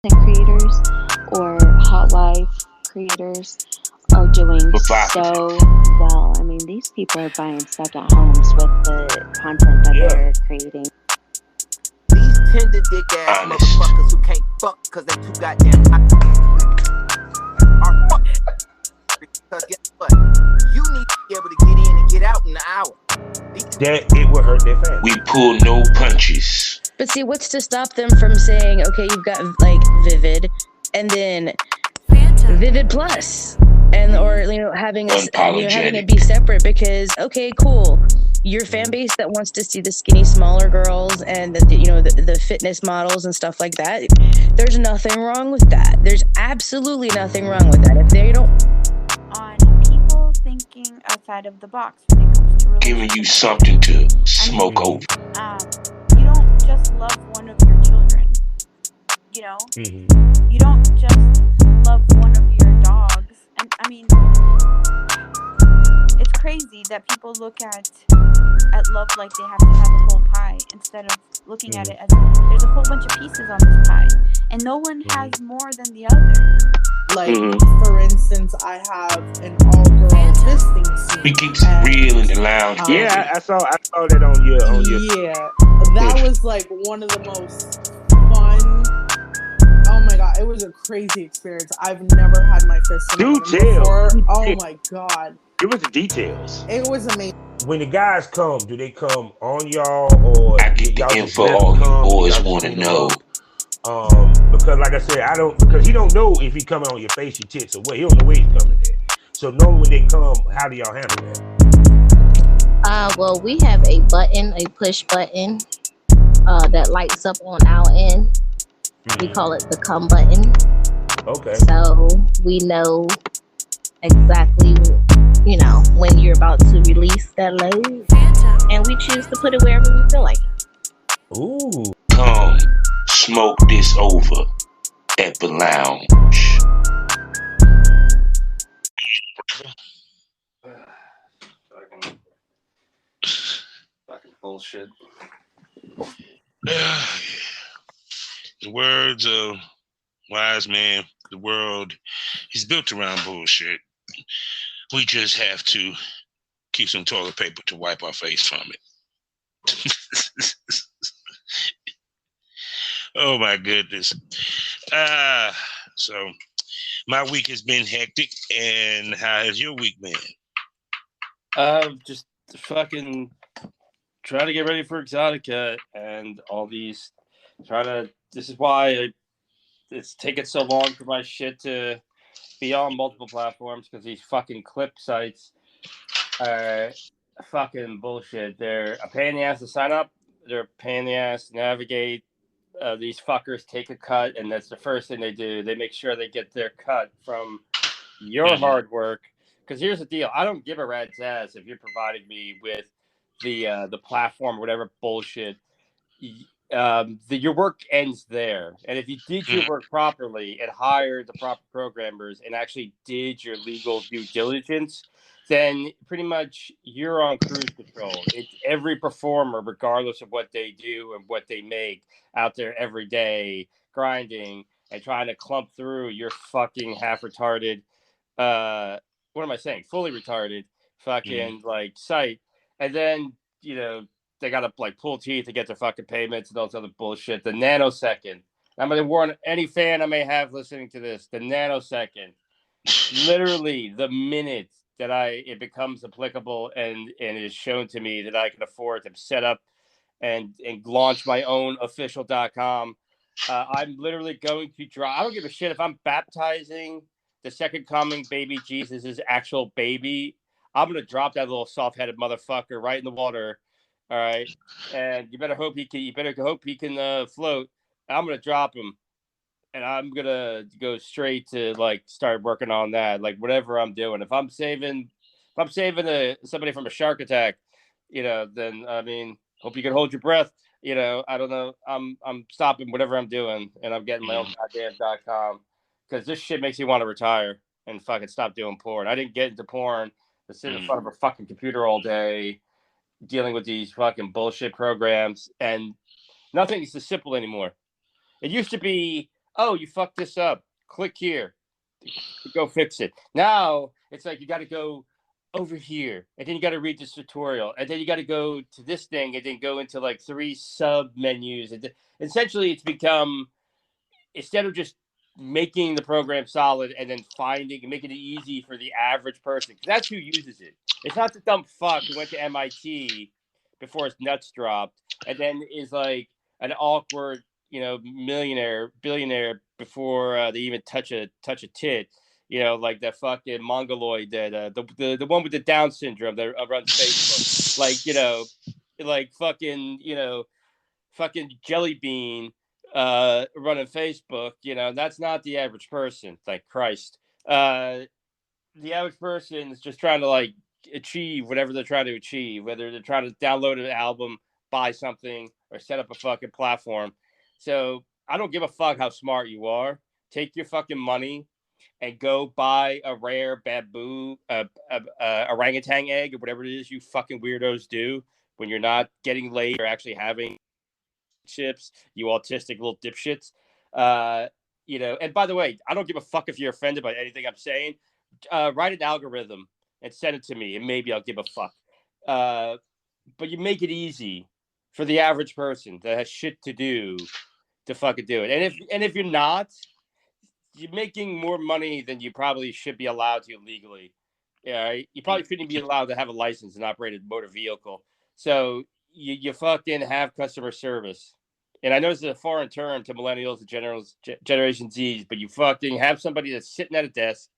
creators or hot wife creators are doing so well. I mean, these people are buying second homes with the content that they're creating. These tender dick ass motherfuckers who can't fuck because they too goddamn hot are fuck. Because guess what? You need to be able to get in and get out in an hour. That it will hurt their family. We pull no punches. But see, what's to stop them from saying, okay, you've got like Vivid, and then Vivid Plus, and or having having it be separate? Because okay, cool, your fan base that wants to see the skinny, smaller girls and the fitness models and stuff like that. There's nothing wrong with that. There's absolutely nothing wrong with that. If they don't on people thinking outside of the box when it comes to giving you something to smoke over. You don't just love one of your children. You know, you don't just love one of your dogs. And I mean, it's crazy that people look at love like they have to have a whole pie instead of looking at it as there's a whole bunch of pieces on this pie, and no one has more than the other. Like, for instance, I have an all-girl fisting scene. We keeps real in the lounge. Yeah, I saw that on your. Yeah, that was like one of the most fun. Oh my god, it was a crazy experience. I've never had my fist in a woman before. Oh my god, give us the details. It was amazing. When the guys come, do they come on y'all or I get the info all you boys want to know? Because like I said, because he don't know if he coming on your face, your tits, or what. He don't know where he's coming at. So normally when they come, how do y'all handle that? Well, we have a push button, that lights up on our end. We call it the come button. Okay. So we know exactly, when you're about to release that load, and we choose to put it wherever we feel like. Ooh. Come smoke this over at the lounge. Fucking bullshit. The words of wise man, the world is built around bullshit. We just have to keep some toilet paper to wipe our face from it. Oh my goodness. So my week has been hectic, and how has your week been? Just fucking trying to get ready for Exotica and all these. This is why it's taken so long for my shit to be on multiple platforms, because these fucking clip sites are fucking bullshit. They're a pain in the ass to sign up. They're a pain in the ass to navigate. These fuckers take a cut, and that's the first thing they do. They make sure they get their cut from your hard work. Because here's the deal: I don't give a rat's ass if you're providing me with the platform or whatever bullshit. Your work ends there. And if you did your work properly and hired the proper programmers and actually did your legal due diligence, then pretty much you're on cruise control. It's every performer, regardless of what they do and what they make, out there every day grinding and trying to clump through your fucking half retarded, what am I saying? Fully retarded fucking like site. And then, they got to like pull teeth to get their fucking payments and all this other bullshit. The nanosecond. I'm going to warn any fan I may have listening to this. The nanosecond. Literally the minute that it becomes applicable and it is shown to me that I can afford to set up and launch my own official.com, I'm literally going to drop. I don't give a shit if I'm baptizing the second coming baby Jesus' actual baby. I'm going to drop that little soft-headed motherfucker right in the water. All right, and you better hope he can float. I'm gonna drop him, and I'm gonna go straight to like start working on that. Like whatever I'm doing, if I'm saving somebody from a shark attack, then I mean, hope you can hold your breath. I don't know. I'm stopping whatever I'm doing, and I'm getting my own goddamn.com, because this shit makes me want to retire and fucking stop doing porn. I didn't get into porn to sit in front of a fucking computer all day, dealing with these fucking bullshit programs, and nothing is as simple anymore. It used to be oh, you fucked this up. Click here. Go fix it. Now it's like you got to go over here, and then you got to read this tutorial, and then you got to go to this thing, and then go into like 3 sub menus. And essentially, it's become, instead of just making the program solid and then making it easy for the average person, because that's who uses it. It's not the dumb fuck who went to MIT before his nuts dropped, and then is like an awkward, millionaire, billionaire before they even touch a tit. Like that fucking mongoloid, that the one with the Down syndrome that runs Facebook, like fucking Jelly Bean running Facebook. That's not the average person. Thank Christ. The average person is just trying to like achieve whatever they're trying to achieve, whether they're trying to download an album, buy something, or set up a fucking platform. So I don't give a fuck how smart you are. Take your fucking money and go buy a rare bamboo, orangutan egg, or whatever it is you fucking weirdos do when you're not getting laid or actually having chips, you autistic little dipshits. And by the way, I don't give a fuck if you're offended by anything I'm saying. Write an algorithm and send it to me, and maybe I'll give a fuck. But you make it easy for the average person that has shit to do to fucking do it. And if you're not, you're making more money than you probably should be allowed to legally. Yeah, you probably shouldn't be allowed to have a license and operate a motor vehicle. So you fucking have customer service. And I know this is a foreign term to millennials and Generation Z's, but you fucking have somebody that's sitting at a desk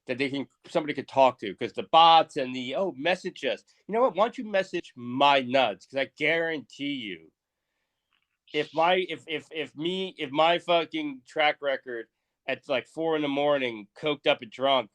that somebody could talk to, because the bots and message us. You know what? Why don't you message my nuts? Because I guarantee you, if my fucking track record at like 4 a.m, coked up and drunk,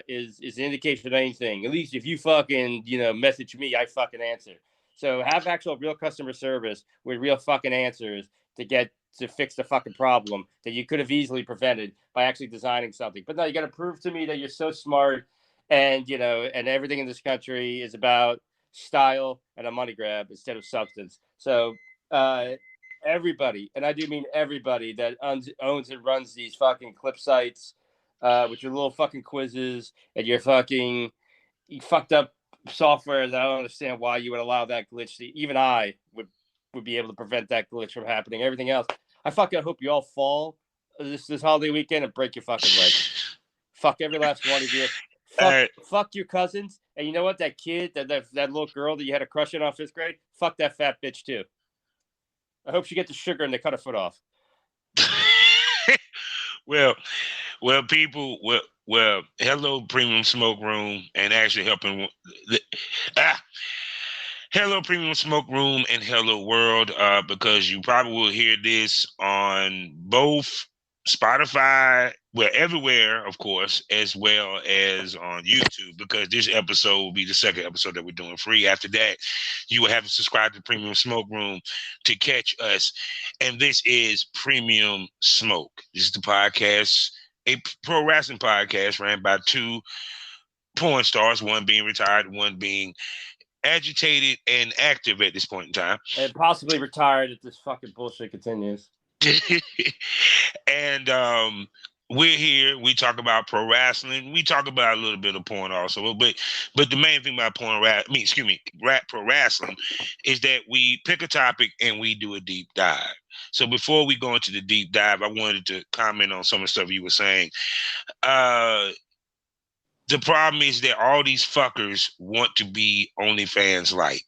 is an indication of anything, at least if you fucking message me, I fucking answer. So have actual real customer service with real fucking answers to fix the fucking problem that you could have easily prevented by actually designing something. But no, you got to prove to me that you're so smart, and and everything in this country is about style and a money grab instead of substance. So everybody, and I do mean everybody, that owns and runs these fucking clip sites with your little fucking quizzes and your fucking fucked up software that I don't understand why you would allow that glitch. Even I would be able to prevent that glitch from happening. Everything else, I fucking hope you all fall this holiday weekend and break your fucking leg. Fuck every last one of you. Fuck your cousins. And you know what? That kid, that little girl that you had a crush on 5th grade, fuck that fat bitch too. I hope she gets the sugar and they cut her foot off. Well, people, hello, Premium Smoke Room, and actually helping. Hello, Premium Smoke Room, and hello, world, because you probably will hear this on both Spotify, everywhere, of course, as well as on YouTube, because this episode will be the second episode that we're doing free. After that, you will have to subscribe to Premium Smoke Room to catch us. And this is Premium Smoke. This is the podcast, a pro wrestling podcast ran by 2 porn stars, one being retired, one being agitated and active at this point in time. And possibly retired if this fucking bullshit continues. And we're here. We talk about pro wrestling. We talk about a little bit of porn also. But the main thing about pro wrestling is that we pick a topic and we do a deep dive. So before we go into the deep dive, I wanted to comment on some of the stuff you were saying. The problem is that all these fuckers want to be OnlyFans light.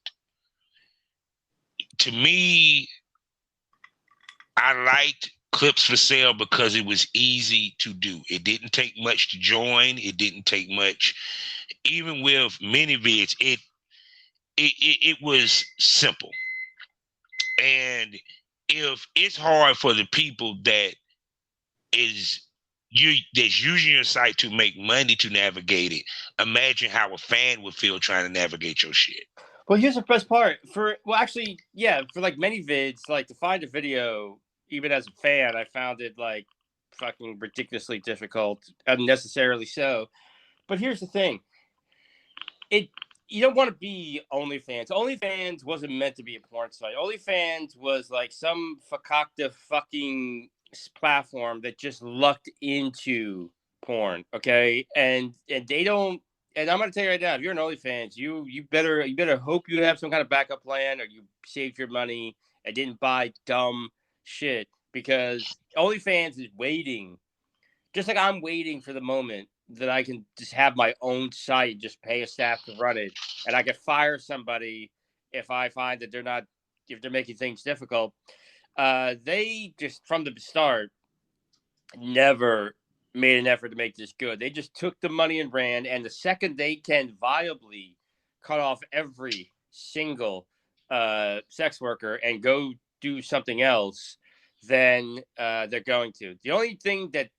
To me, I liked Clips for Sale because it was easy to do. It didn't take much to join. It didn't take much. Even with mini vids, it was simple. And if it's hard for the people that's using your site to make money to navigate it, imagine how a fan would feel trying to navigate your shit. Well, here's the best part. For like many vids, like to find a video, even as a fan, I found it like fucking ridiculously difficult, unnecessarily so. But here's the thing. You don't want to be OnlyFans. OnlyFans wasn't meant to be a porn site. OnlyFans was like some fakakta fucking platform that just lucked into porn, okay? And they don't. And I'm gonna tell you right now, if you're an OnlyFans, you better hope you have some kind of backup plan, or you saved your money and didn't buy dumb shit, because OnlyFans is waiting, just like I'm waiting for the moment that I can just have my own site, just pay a staff to run it, and I can fire somebody if I find that if they're making things difficult. They just from the start never made an effort to make this good. They just took the money and ran. And the second they can viably cut off every single sex worker and go do something else, then they're going to. The only thing that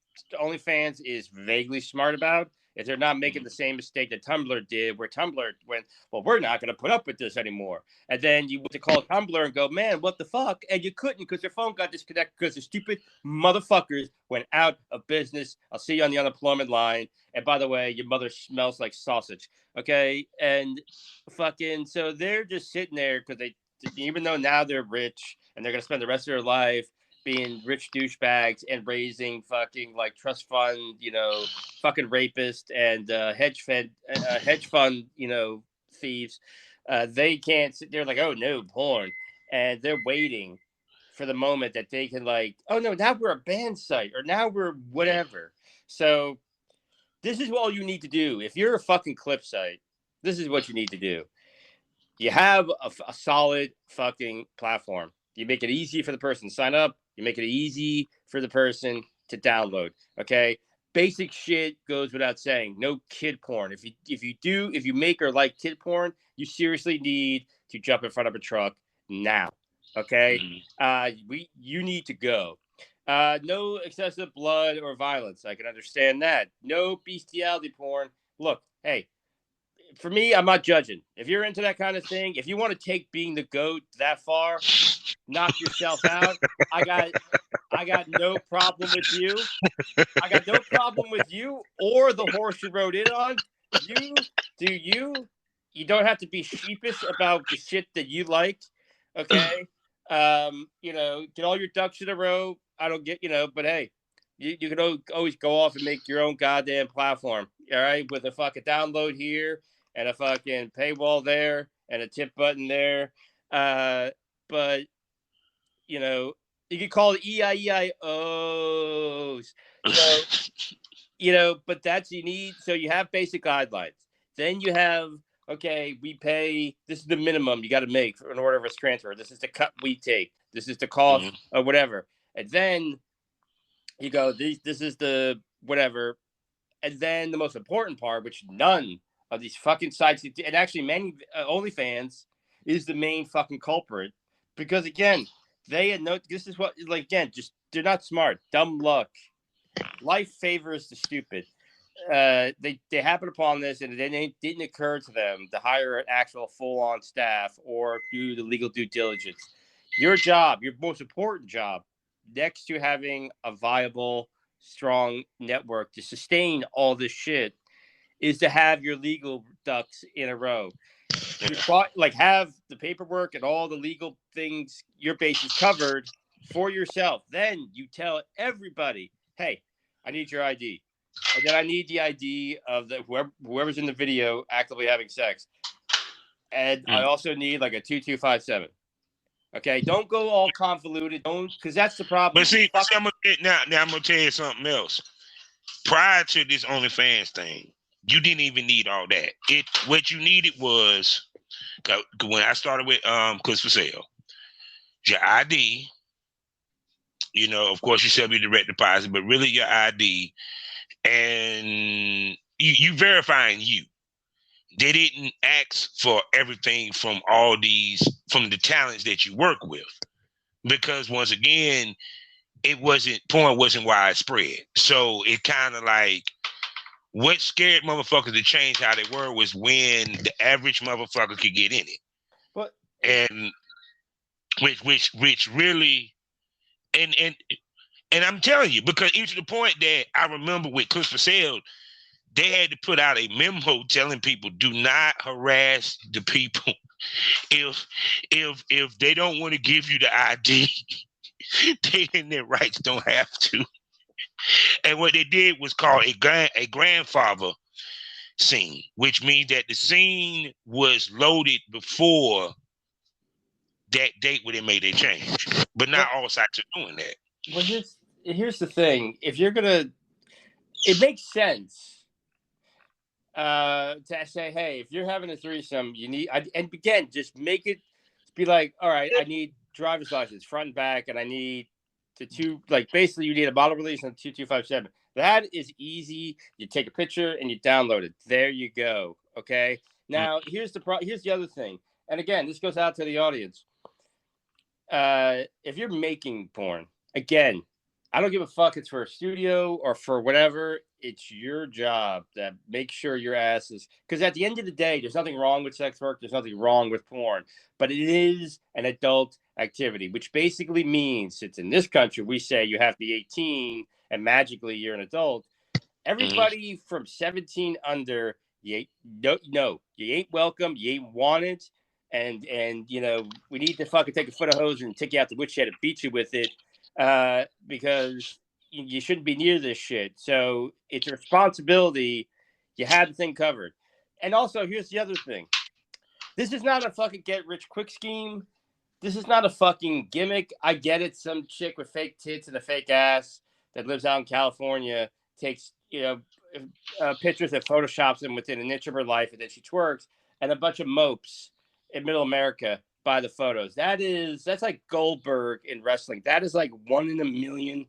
OnlyFans is vaguely smart about is they're not making the same mistake that Tumblr did, where Tumblr went, well, we're not going to put up with this anymore. And then you went to call Tumblr and go, man, what the fuck? And you couldn't because your phone got disconnected because the stupid motherfuckers went out of business. I'll see you on the unemployment line. And by the way, your mother smells like sausage. Okay. And fucking, so they're just sitting there because they, even though now they're rich and they're going to spend the rest of their life being rich douchebags and raising fucking like trust fund, fucking rapists and hedge fund, thieves. They can't sit there like, oh no, porn, and they're waiting for the moment that they can like, oh no, now we're a band site or now we're whatever. So this is all you need to do. If you're a fucking clip site, this is what you need to do. You have a solid fucking platform. You make it easy for the person to sign up. You make it easy for the person to download. Okay. Basic shit goes without saying. No kid porn. If you make or like kid porn, you seriously need to jump in front of a truck now. Okay. You need to go. No excessive blood or violence. I can understand that. No bestiality porn. Look, hey, for me, I'm not judging. If you're into that kind of thing, if you want to take being the GOAT that far, knock yourself out. I got no problem with you. I got no problem with you or the horse you rode in on. You don't have to be sheepish about the shit that you like. Okay. Get all your ducks in a row. I don't get, but hey, you can always go off and make your own goddamn platform. All right. With a fucking download here and a fucking paywall there and a tip button there. But you could call it EIEIOs. So, but that's you need. So you have basic guidelines. Then you have, okay, we pay, this is the minimum you got to make in order for a transfer. This is the cut we take. This is the cost or whatever. And then you go, this is the whatever. And then the most important part, which none of these fucking sites, and actually many OnlyFans is the main fucking culprit. Because again, they had this is what, like, again, just, they're not smart. Dumb luck. Life favors the stupid. They happen upon this, and it didn't occur to them to hire an actual full-on staff or do the legal due diligence. Your job, your most important job, next to having a viable, strong network to sustain all this shit, is to have your legal ducks in a row. Have the paperwork and all the legal things, your bases covered for yourself. Then you tell everybody, hey, I need your ID. And then I need the ID of whoever's in the video actively having sex. And I also need like a 2257. Okay, don't go all convoluted. Don't, because that's the problem. But see, now I'm gonna tell you something else. Prior to this OnlyFans thing, you didn't even need all that. What you needed was, when I started with Clips for Sale, your ID. Of course, you sell me direct deposit, but really your ID, and you verifying you. They didn't ask for everything from the talents that you work with, because once again, porn wasn't widespread. So it kind of like, what scared motherfuckers to change how they were was when the average motherfucker could get in it. And which really, and I'm telling you, because even to the point that I remember with Clips for Sale, they had to put out a memo telling people, do not harass the people. If they don't want to give you the ID, They in their rights don't have to. And what they did was called a grandfather scene, which means that the scene was loaded before that date when they made their change. But not all sites are doing that. Well, here's the thing. If you're gonna, it makes sense to say, hey, if you're having a threesome, you need, and again, just make it be like, all right, I need driver's license, front and back, and I need the two, like basically you need a model release and 2257. That is easy. You take a picture and you download it. There you go. Okay. Now here's the other thing. And again, this goes out to the audience. If you're making porn, again, I don't give a fuck. It's for a studio or for whatever. It's your job to make sure your ass is, because at the end of the day, there's nothing wrong with sex work. There's nothing wrong with porn, but it is an adult activity, which basically means it's in this country. We say you have to be 18 and magically you're an adult. Everybody from 17 under, you ain't welcome. You ain't wanted. And you know, we need to fucking take a foot of hose and take you out the woodshed and beat you with it, because you shouldn't be near this shit. So it's a responsibility. You had the thing covered. And also, here's the other thing. This is not a fucking get rich quick scheme. This is not a fucking gimmick. I get it. Some chick with fake tits and a fake ass that lives out in California takes, pictures that photoshops them within an inch of her life, and then she twerks, and a bunch of mopes in middle America buy the photos. That's like Goldberg in wrestling. That is like 1 in a million.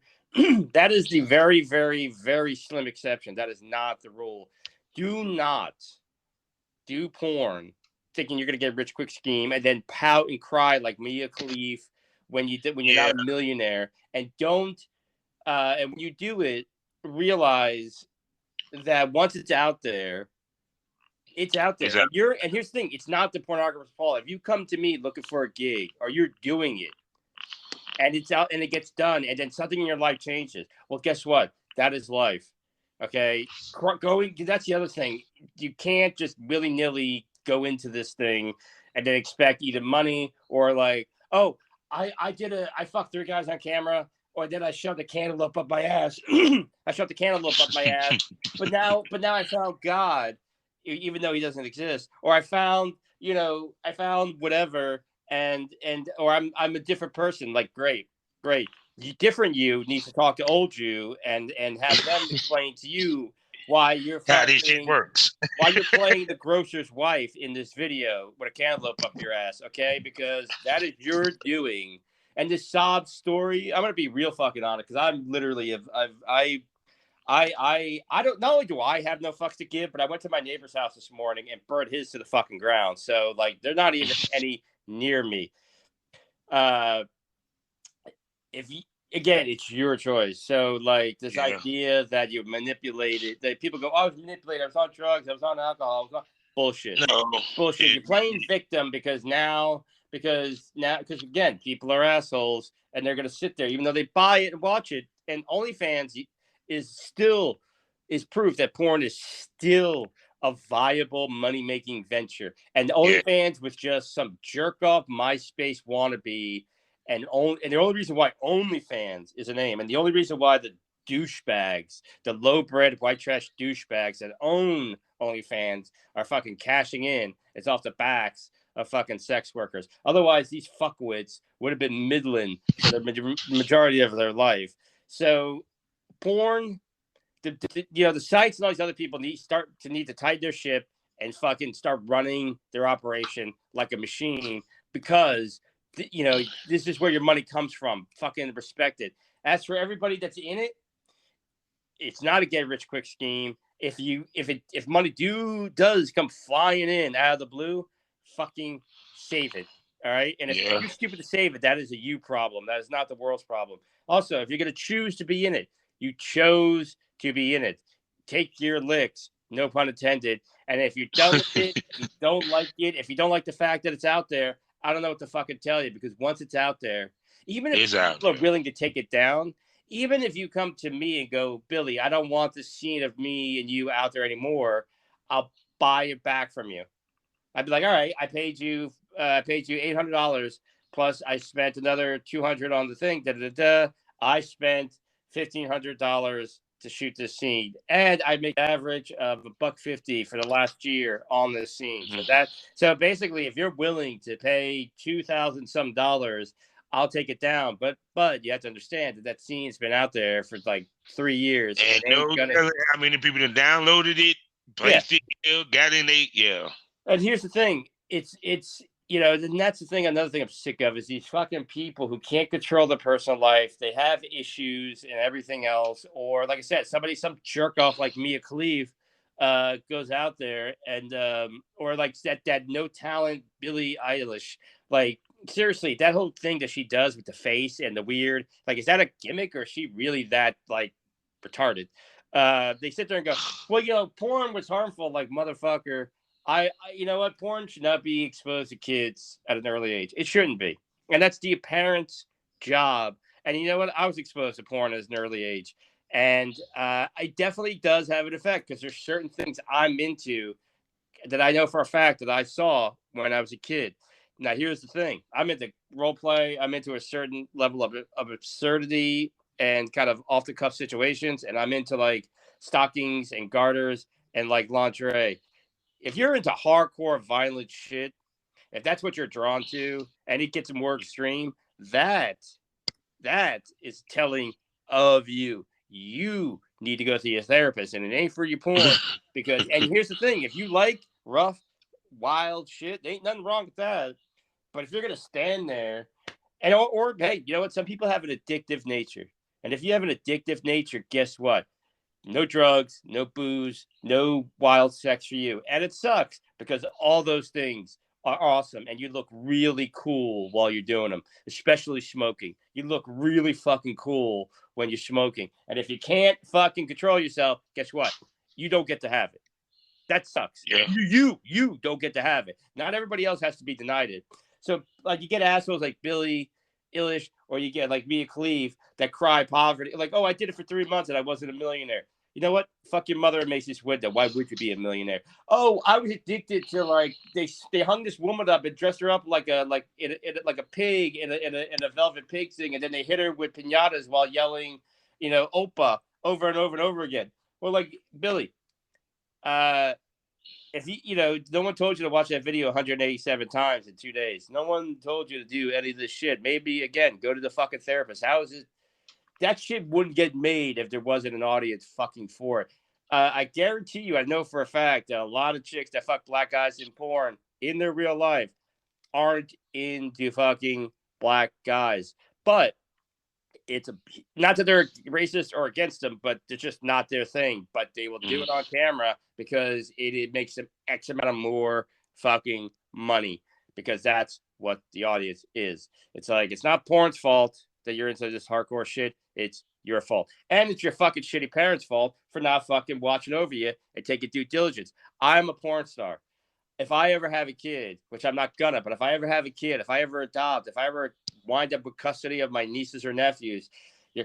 That is the very, very, very slim exception. That is not the rule. Do not do porn thinking you're gonna get a rich quick scheme and then pout and cry like Mia Khalifa when you're not a millionaire. And don't and when you do it, realize that once it's out there, it's out there. Exactly. And here's the thing, it's not the pornographer's fault. If you come to me looking for a gig or you're doing it and it's out and it gets done and then something in your life changes, well, guess what? That is life. Okay. That's the other thing. You can't just willy-nilly go into this thing and then expect either money or like, oh, I fucked 3 guys on camera, or then I shoved a cantaloupe up my ass. I shoved the cantaloupe up my ass. But now I found God, even though he doesn't exist, or I found whatever, or I'm a different person. Like, great. Different you needs to talk to old you and have them explain to you why you're how this shit works. Why you're playing the grocer's wife in this video with a cantaloupe up your ass, okay? Because that is your doing. And this sob story, I'm gonna be real fucking honest, because I'm literally I don't, not only do I have no fucks to give, but I went to my neighbor's house this morning and burned his to the fucking ground. So like they're not even any near me. Again, it's your choice. So like this idea that you manipulated, that people go, oh, I was manipulated, I was on drugs, I was on alcohol, I was on bullshit. No. Bullshit. You're playing victim because again, people are assholes and they're gonna sit there even though they buy it and watch it. And OnlyFans is proof that porn is still a viable money-making venture. And OnlyFans was just some jerk-off MySpace wannabe. And the only reason why OnlyFans is a name, and the only reason why the douchebags, the low-bred white trash douchebags that own OnlyFans are fucking cashing in, is off the backs of fucking sex workers. Otherwise, these fuckwits would have been middling for the majority of their life. So porn, the sites and all these other people need to tighten their ship and fucking start running their operation like a machine, because this is where your money comes from. Fucking respect it. As for everybody that's in it, it's not a get rich quick scheme. If money does come flying in out of the blue, fucking save it. All right. And if you're stupid to save it, that is a you problem. That is not the world's problem. Also, if you're going to choose to be in it, you chose to be in it. Take your licks, no pun intended. And if you're done with it, if you don't like it, if you don't like the fact that it's out there, I don't know what to fucking tell you, because once it's out there, even if people are willing to take it down, even if you come to me and go, Billy, I don't want this scene of me and you out there anymore, I'll buy it back from you. I'd be like, all right, I paid you $800 plus I spent another $200 on the thing. I spent $1,500 to shoot this scene, and I make an average of $150 for the last year on this scene. So basically, if you're willing to pay $2,000 some dollars, I'll take it down. But you have to understand that scene's been out there for like 3 years. And how many people have downloaded it, placed it, got in it, And here's the thing: it's and that's the thing. Another thing I'm sick of is these fucking people who can't control their personal life. They have issues and everything else. Or like I said, some jerk off like Mia Khalifa goes out there and or like that no talent Billie Eilish. Like seriously, that whole thing that she does with the face and the weird, like, is that a gimmick or is she really that like retarded? They sit there and go, well, porn was harmful, like motherfucker. You know what? Porn should not be exposed to kids at an early age. It shouldn't be. And that's the parent's job. And you know what? I was exposed to porn at an early age. And it definitely does have an effect because there's certain things I'm into that I know for a fact that I saw when I was a kid. Now, here's the thing. I'm into role play. I'm into a certain level of absurdity and kind of off-the-cuff situations. And I'm into, like, stockings and garters and, like, lingerie. If you're into hardcore violent shit, if that's what you're drawn to, and it gets more extreme, that is telling of you. You need to go see a therapist, and it ain't for your porn. And here's the thing: if you like rough, wild shit, there ain't nothing wrong with that. But if you're gonna stand there, or hey, you know what? Some people have an addictive nature, and if you have an addictive nature, guess what? No drugs, no booze, no wild sex for you. And it sucks because all those things are awesome. And you look really cool while you're doing them, especially smoking. You look really fucking cool when you're smoking. And if you can't fucking control yourself, guess what? You don't get to have it. That sucks. Yeah. You don't get to have it. Not everybody else has to be denied it. So, like, you get assholes like Billie Eilish, or you get like Mia Khalifa that cry poverty. Like, oh, I did it for 3 months and I wasn't a millionaire. You know what? Fuck your mother and Macy's window. Why would you be a millionaire? Oh, I was addicted to, like, they hung this woman up and dressed her up like a pig in a velvet pig thing, and then they hit her with piñatas while yelling, Opa over and over and over again. Well, like, Billy, if no one told you to watch that video 187 times in 2 days. No one told you to do any of this shit. Maybe again, go to the fucking therapist. How is it? That shit wouldn't get made if there wasn't an audience fucking for it. I guarantee you, I know for a fact that a lot of chicks that fuck black guys in porn in their real life aren't into fucking black guys. But it's not that they're racist or against them, but it's just not their thing. But they will do it on camera because it makes them X amount of more fucking money, because that's what the audience is. It's like, it's not porn's fault that you're into this hardcore shit. It's your fault. And it's your fucking shitty parents' fault for not fucking watching over you and taking due diligence. I'm a porn star. If I ever have a kid, which I'm not gonna, but if I ever have a kid, if I ever adopt, if I ever wind up with custody of my nieces or nephews, they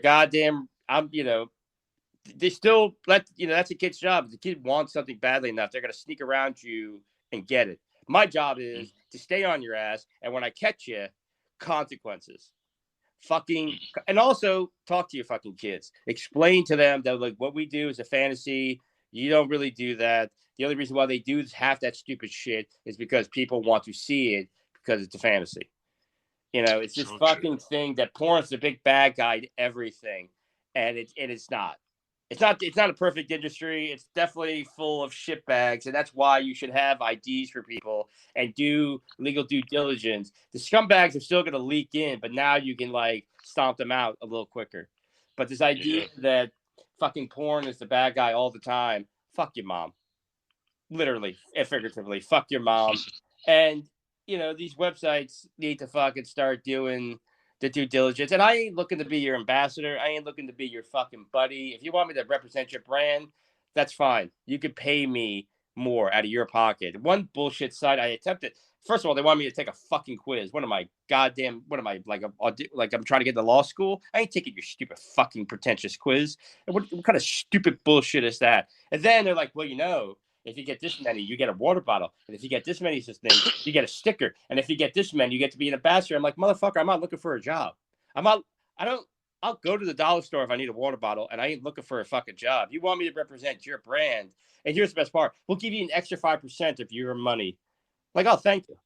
still that's a kid's job. If the kid wants something badly enough, they're gonna sneak around you and get it. My job is to stay on your ass, and when I catch you, consequences. And also talk to your fucking kids. Explain to them that, like, what we do is a fantasy. You don't really do that. The only reason why they do half that stupid shit is because people want to see it because it's a fantasy. It's this fucking thing that porn's the big bad guy to everything, and it's not. It's not a perfect industry. It's definitely full of shitbags, and that's why you should have IDs for people and do legal due diligence. The scumbags are still going to leak in, but now you can, like, stomp them out a little quicker. But this idea that fucking porn is the bad guy all the time, fuck your mom. Literally and figuratively, fuck your mom. And, these websites need to fucking start doing the due diligence. And I ain't looking to be your ambassador. I ain't looking to be your fucking buddy. If you want me to represent your brand, that's fine. You could pay me more out of your pocket. One bullshit site I attempted. First of all, they want me to take a fucking quiz. Like I'm trying to get into law school? I ain't taking your stupid fucking pretentious quiz. What kind of stupid bullshit is that? And then they're like, well, If you get this many, you get a water bottle. And if you get this many things, you get a sticker. And if you get this many, you get to be an ambassador. I'm like, motherfucker, I'm not looking for a job. I'll go to the dollar store if I need a water bottle, and I ain't looking for a fucking job. You want me to represent your brand. And here's the best part. We'll give you an extra 5% of your money. Like, oh, thank you.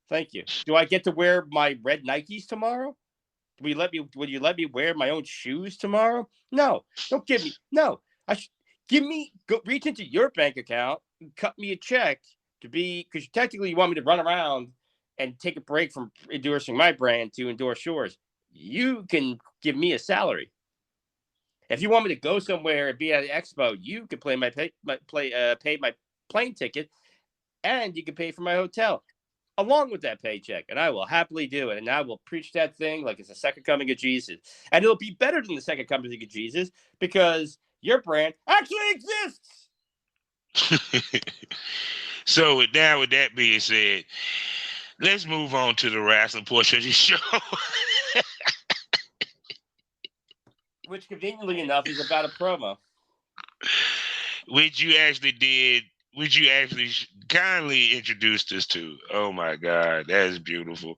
Thank you. Do I get to wear my red Nikes tomorrow? Would you let me wear my own shoes tomorrow? No. Don't give me. No. Go reach into your bank account and cut me a check because technically you want me to run around and take a break from endorsing my brand to endorse yours. You can give me a salary. If you want me to go somewhere and be at an expo, you can pay my plane ticket, and you can pay for my hotel along with that paycheck, and I will happily do it. And I will preach that thing like it's the second coming of Jesus, and it'll be better than the second coming of Jesus because your brand actually exists. So with that being said, let's move on to the wrestling portion of the show. Which conveniently enough is about a promo. Which you actually kindly introduced us to. Oh my God, that is beautiful.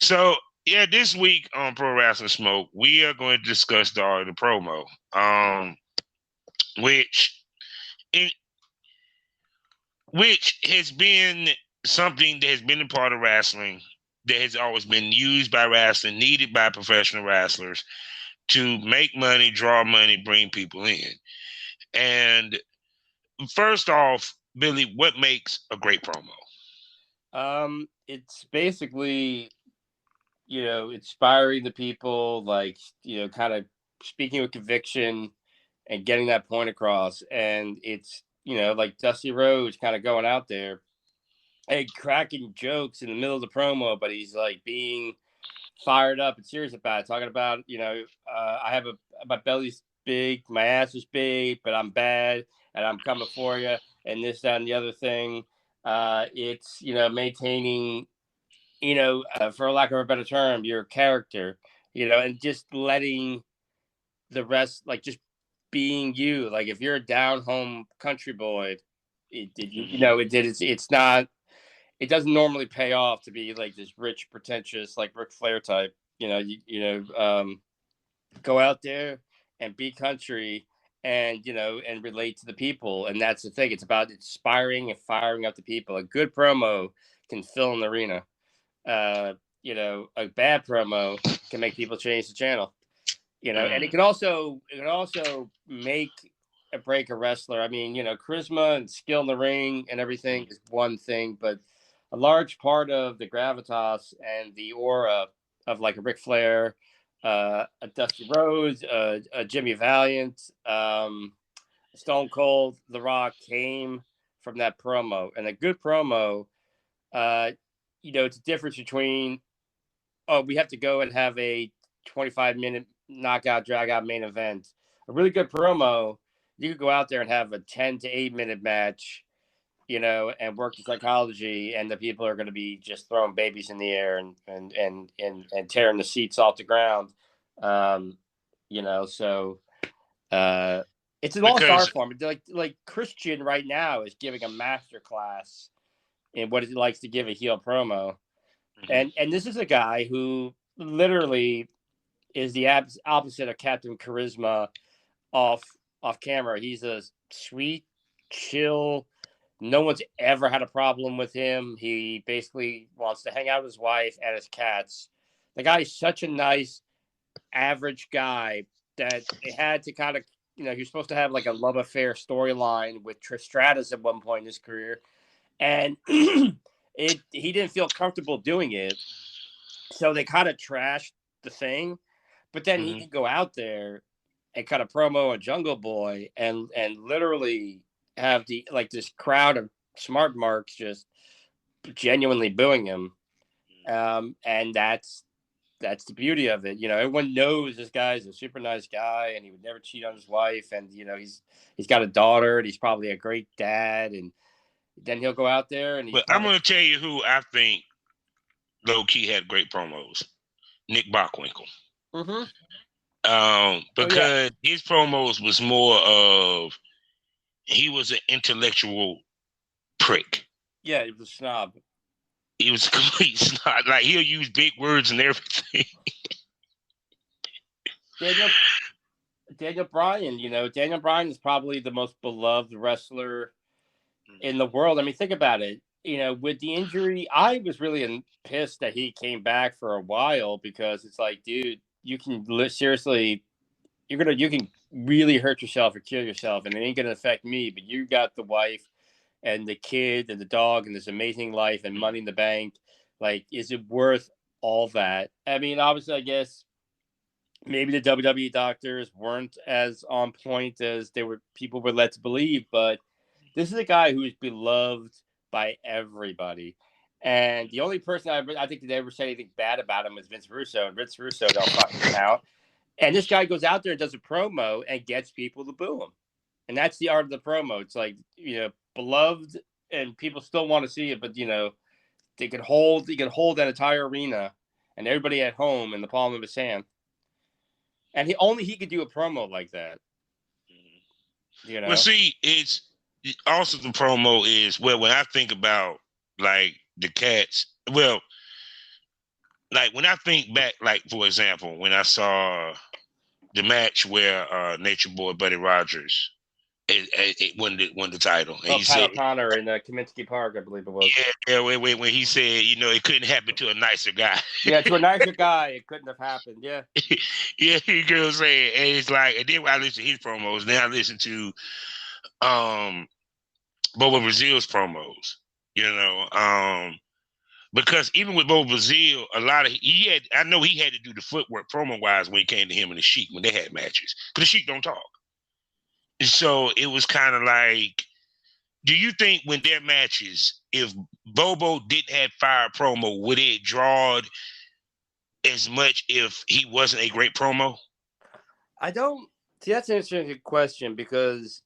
So yeah, this week on Pro Wrestling Smoke, we are going to discuss the art of the promo. Which has been something that has been a part of wrestling, that has always been used by wrestling, needed by professional wrestlers to make money, draw money, bring people in. And first off, Billy, what makes a great promo? It's basically, inspiring the people, like, kind of speaking with conviction and getting that point across. And it's, like Dusty Rhodes kind of going out there and cracking jokes in the middle of the promo, but he's like being fired up and serious about it, talking about, my belly's big, my ass is big, but I'm bad and I'm coming for you, and this, that, and the other thing. It's, maintaining, for lack of a better term, your character, and just letting the rest, like, just being you. Like, if you're a down home country boy, it's not, it doesn't normally pay off to be like this rich, pretentious, like Ric Flair type. Go out there and be country, and and relate to the people. And that's the thing. It's about inspiring and firing up the people. A good promo can fill an arena. A bad promo can make people change the channel. And it can also make or break a wrestler. I mean, charisma and skill in the ring and everything is one thing, but a large part of the gravitas and the aura of like a Ric Flair, a Dusty Rhodes, a Jimmy Valiant, Stone Cold, The Rock came from that promo. And a good promo, it's a difference between, we have to go and have a 25-minute knockout, drag out main event. A really good promo, you could go out there and have a 10 to 8 minute match, and work the psychology, and the people are going to be just throwing babies in the air and tearing the seats off the ground. So it's an all-star form. Like Christian right now is giving a master class in what he likes to give a heel promo. Mm-hmm. And this is a guy who literally is the opposite of Captain Charisma off camera. He's a sweet, chill. No one's ever had a problem with him. He basically wants to hang out with his wife and his cats. The guy's such a nice, average guy that they had to kind of, he was supposed to have like a love affair storyline with Trish Stratus at one point in his career. And he didn't feel comfortable doing it. So they kind of trashed the thing. But then he could go out there and cut a promo on Jungle Boy and literally have this crowd of smart marks just genuinely booing him. And that's the beauty of it. Everyone knows this guy's a super nice guy and he would never cheat on his wife. And, he's got a daughter and he's probably a great dad. And then he'll go out there and I'm going to tell you who I think low-key had great promos. Nick Bockwinkel. Mm-hmm. Because his promos was more of, he was an intellectual prick. Yeah, he was a snob. He was a complete snob. Like, he'll use big words and everything. Daniel Bryan, Daniel Bryan is probably the most beloved wrestler in the world. I mean, think about it. With the injury, I was really pissed that he came back for a while, because it's like, dude, you can seriously, you can really hurt yourself or kill yourself, and it ain't gonna affect me. But you got the wife and the kid and the dog and this amazing life and money in the bank. Like, is it worth all that? I mean, obviously, I guess maybe the WWE doctors weren't as on point as people were led to believe, but this is a guy who is beloved by everybody. And the only person I think that ever said anything bad about him was Vince Russo, and Vince Russo don't fucking count. And this guy goes out there and does a promo and gets people to boo him. And that's the art of the promo. It's like, beloved, and people still want to see it, but he could hold that entire arena and everybody at home in the palm of his hand. And he could do a promo like that. Well, see, it's also the promo is, well, when I think about like the cats, well, like when I think back, like for example, when I saw the match where Nature Boy Buddy Rogers it won the title. And he Pat O'Connor in Kaminsky Park, I believe it was. Yeah, when he said, it couldn't happen to a nicer guy. Yeah, to a nicer guy, it couldn't have happened. Yeah. Yeah, you know what I'm saying? And it's like, and then when I listen to his promos, then I listen to Bobo Brazil's promos, because even with Bobo Brazil, I know he had to do the footwork promo wise when it came to him and the Sheik when they had matches, because the Sheik don't talk. And so it was kind of like, do you think when their matches, if Bobo didn't have fire promo, would it draw as much if he wasn't a great promo? I don't see. That's an interesting question, because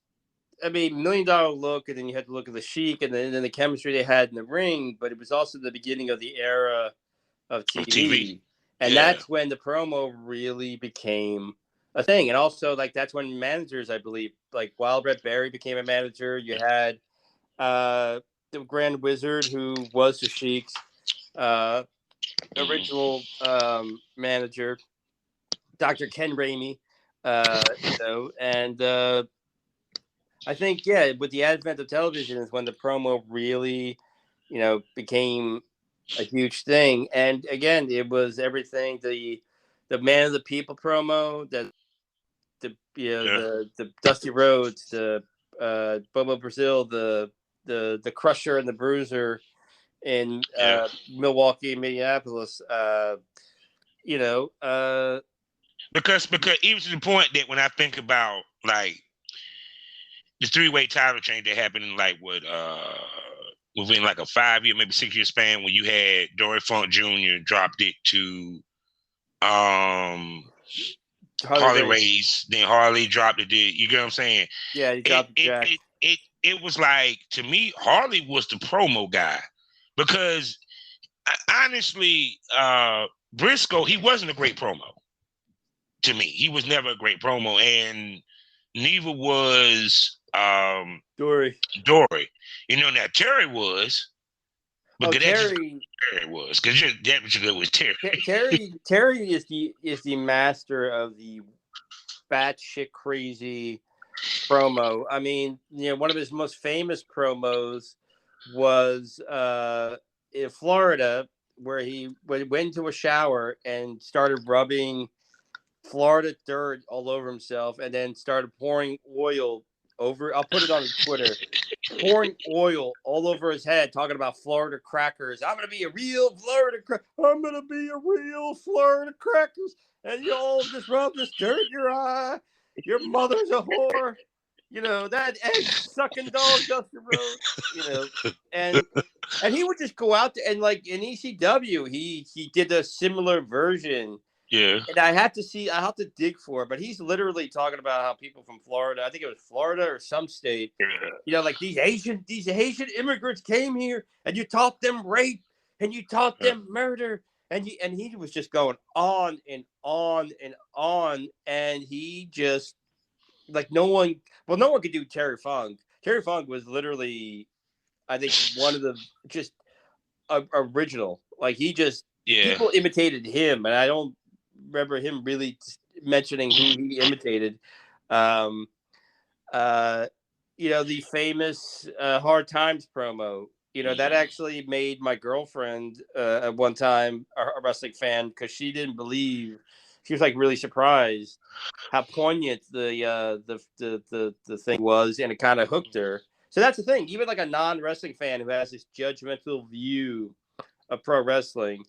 I mean, $1 Million Look, and then you had to look at the Sheik, and then the chemistry they had in the ring. But it was also the beginning of the era of TV. And that's when the promo really became a thing. And also, like, that's when managers, I believe, like Wild Red Berry became a manager. You had the Grand Wizard, who was the Sheik's original manager, Dr. Ken Ramey, and I think, with the advent of television is when the promo really, became a huge thing. And again, it was everything, the Man of the People promo, the Dusty Rhodes, the Bobo Brazil, the Crusher and the Bruiser in Milwaukee, Minneapolis, because even to the point that when I think about like the three-way title change that happened in like within like a 5-year, maybe 6-year span, when you had Dory Funk Jr. dropped it to Harley Race, then Harley dropped it. You get what I'm saying? Yeah, he dropped Jack. It was like, to me, Harley was the promo guy, because honestly, Briscoe, he wasn't a great promo. To me, he was never a great promo, and neither was Dory. Now Terry was. Because Terry was, because that particular was Terry. Terry is the master of the batshit crazy promo. I mean, one of his most famous promos was in Florida, where he went into a shower and started rubbing Florida dirt all over himself, and then started pouring oil over. I'll put it on Twitter. Pouring oil all over his head, talking about Florida crackers. I'm gonna be a real Florida crackers, and you all just rub this dirt in your eye. Your mother's a whore. That egg sucking dog, Dusty Rhodes. And he would just go out there, and like in ECW, he did a similar version. Yeah. And I have to dig for it, but he's literally talking about how people from Florida, I think it was Florida or some state, like these Asian immigrants came here, and you taught them rape, and you taught them murder, and he was just going on and on and on, and he just, like, no one could do Terry Funk. Terry Funk was literally I think one of the just original. Like he just Yeah. people imitated him, and I don't remember him really mentioning who he imitated. The famous Hard Times promo. That actually made my girlfriend at one time a wrestling fan because she didn't believe. She was like really surprised how poignant the thing was, and it kind of hooked her. So that's the thing. Even like a non-wrestling fan who has this judgmental view of pro wrestling,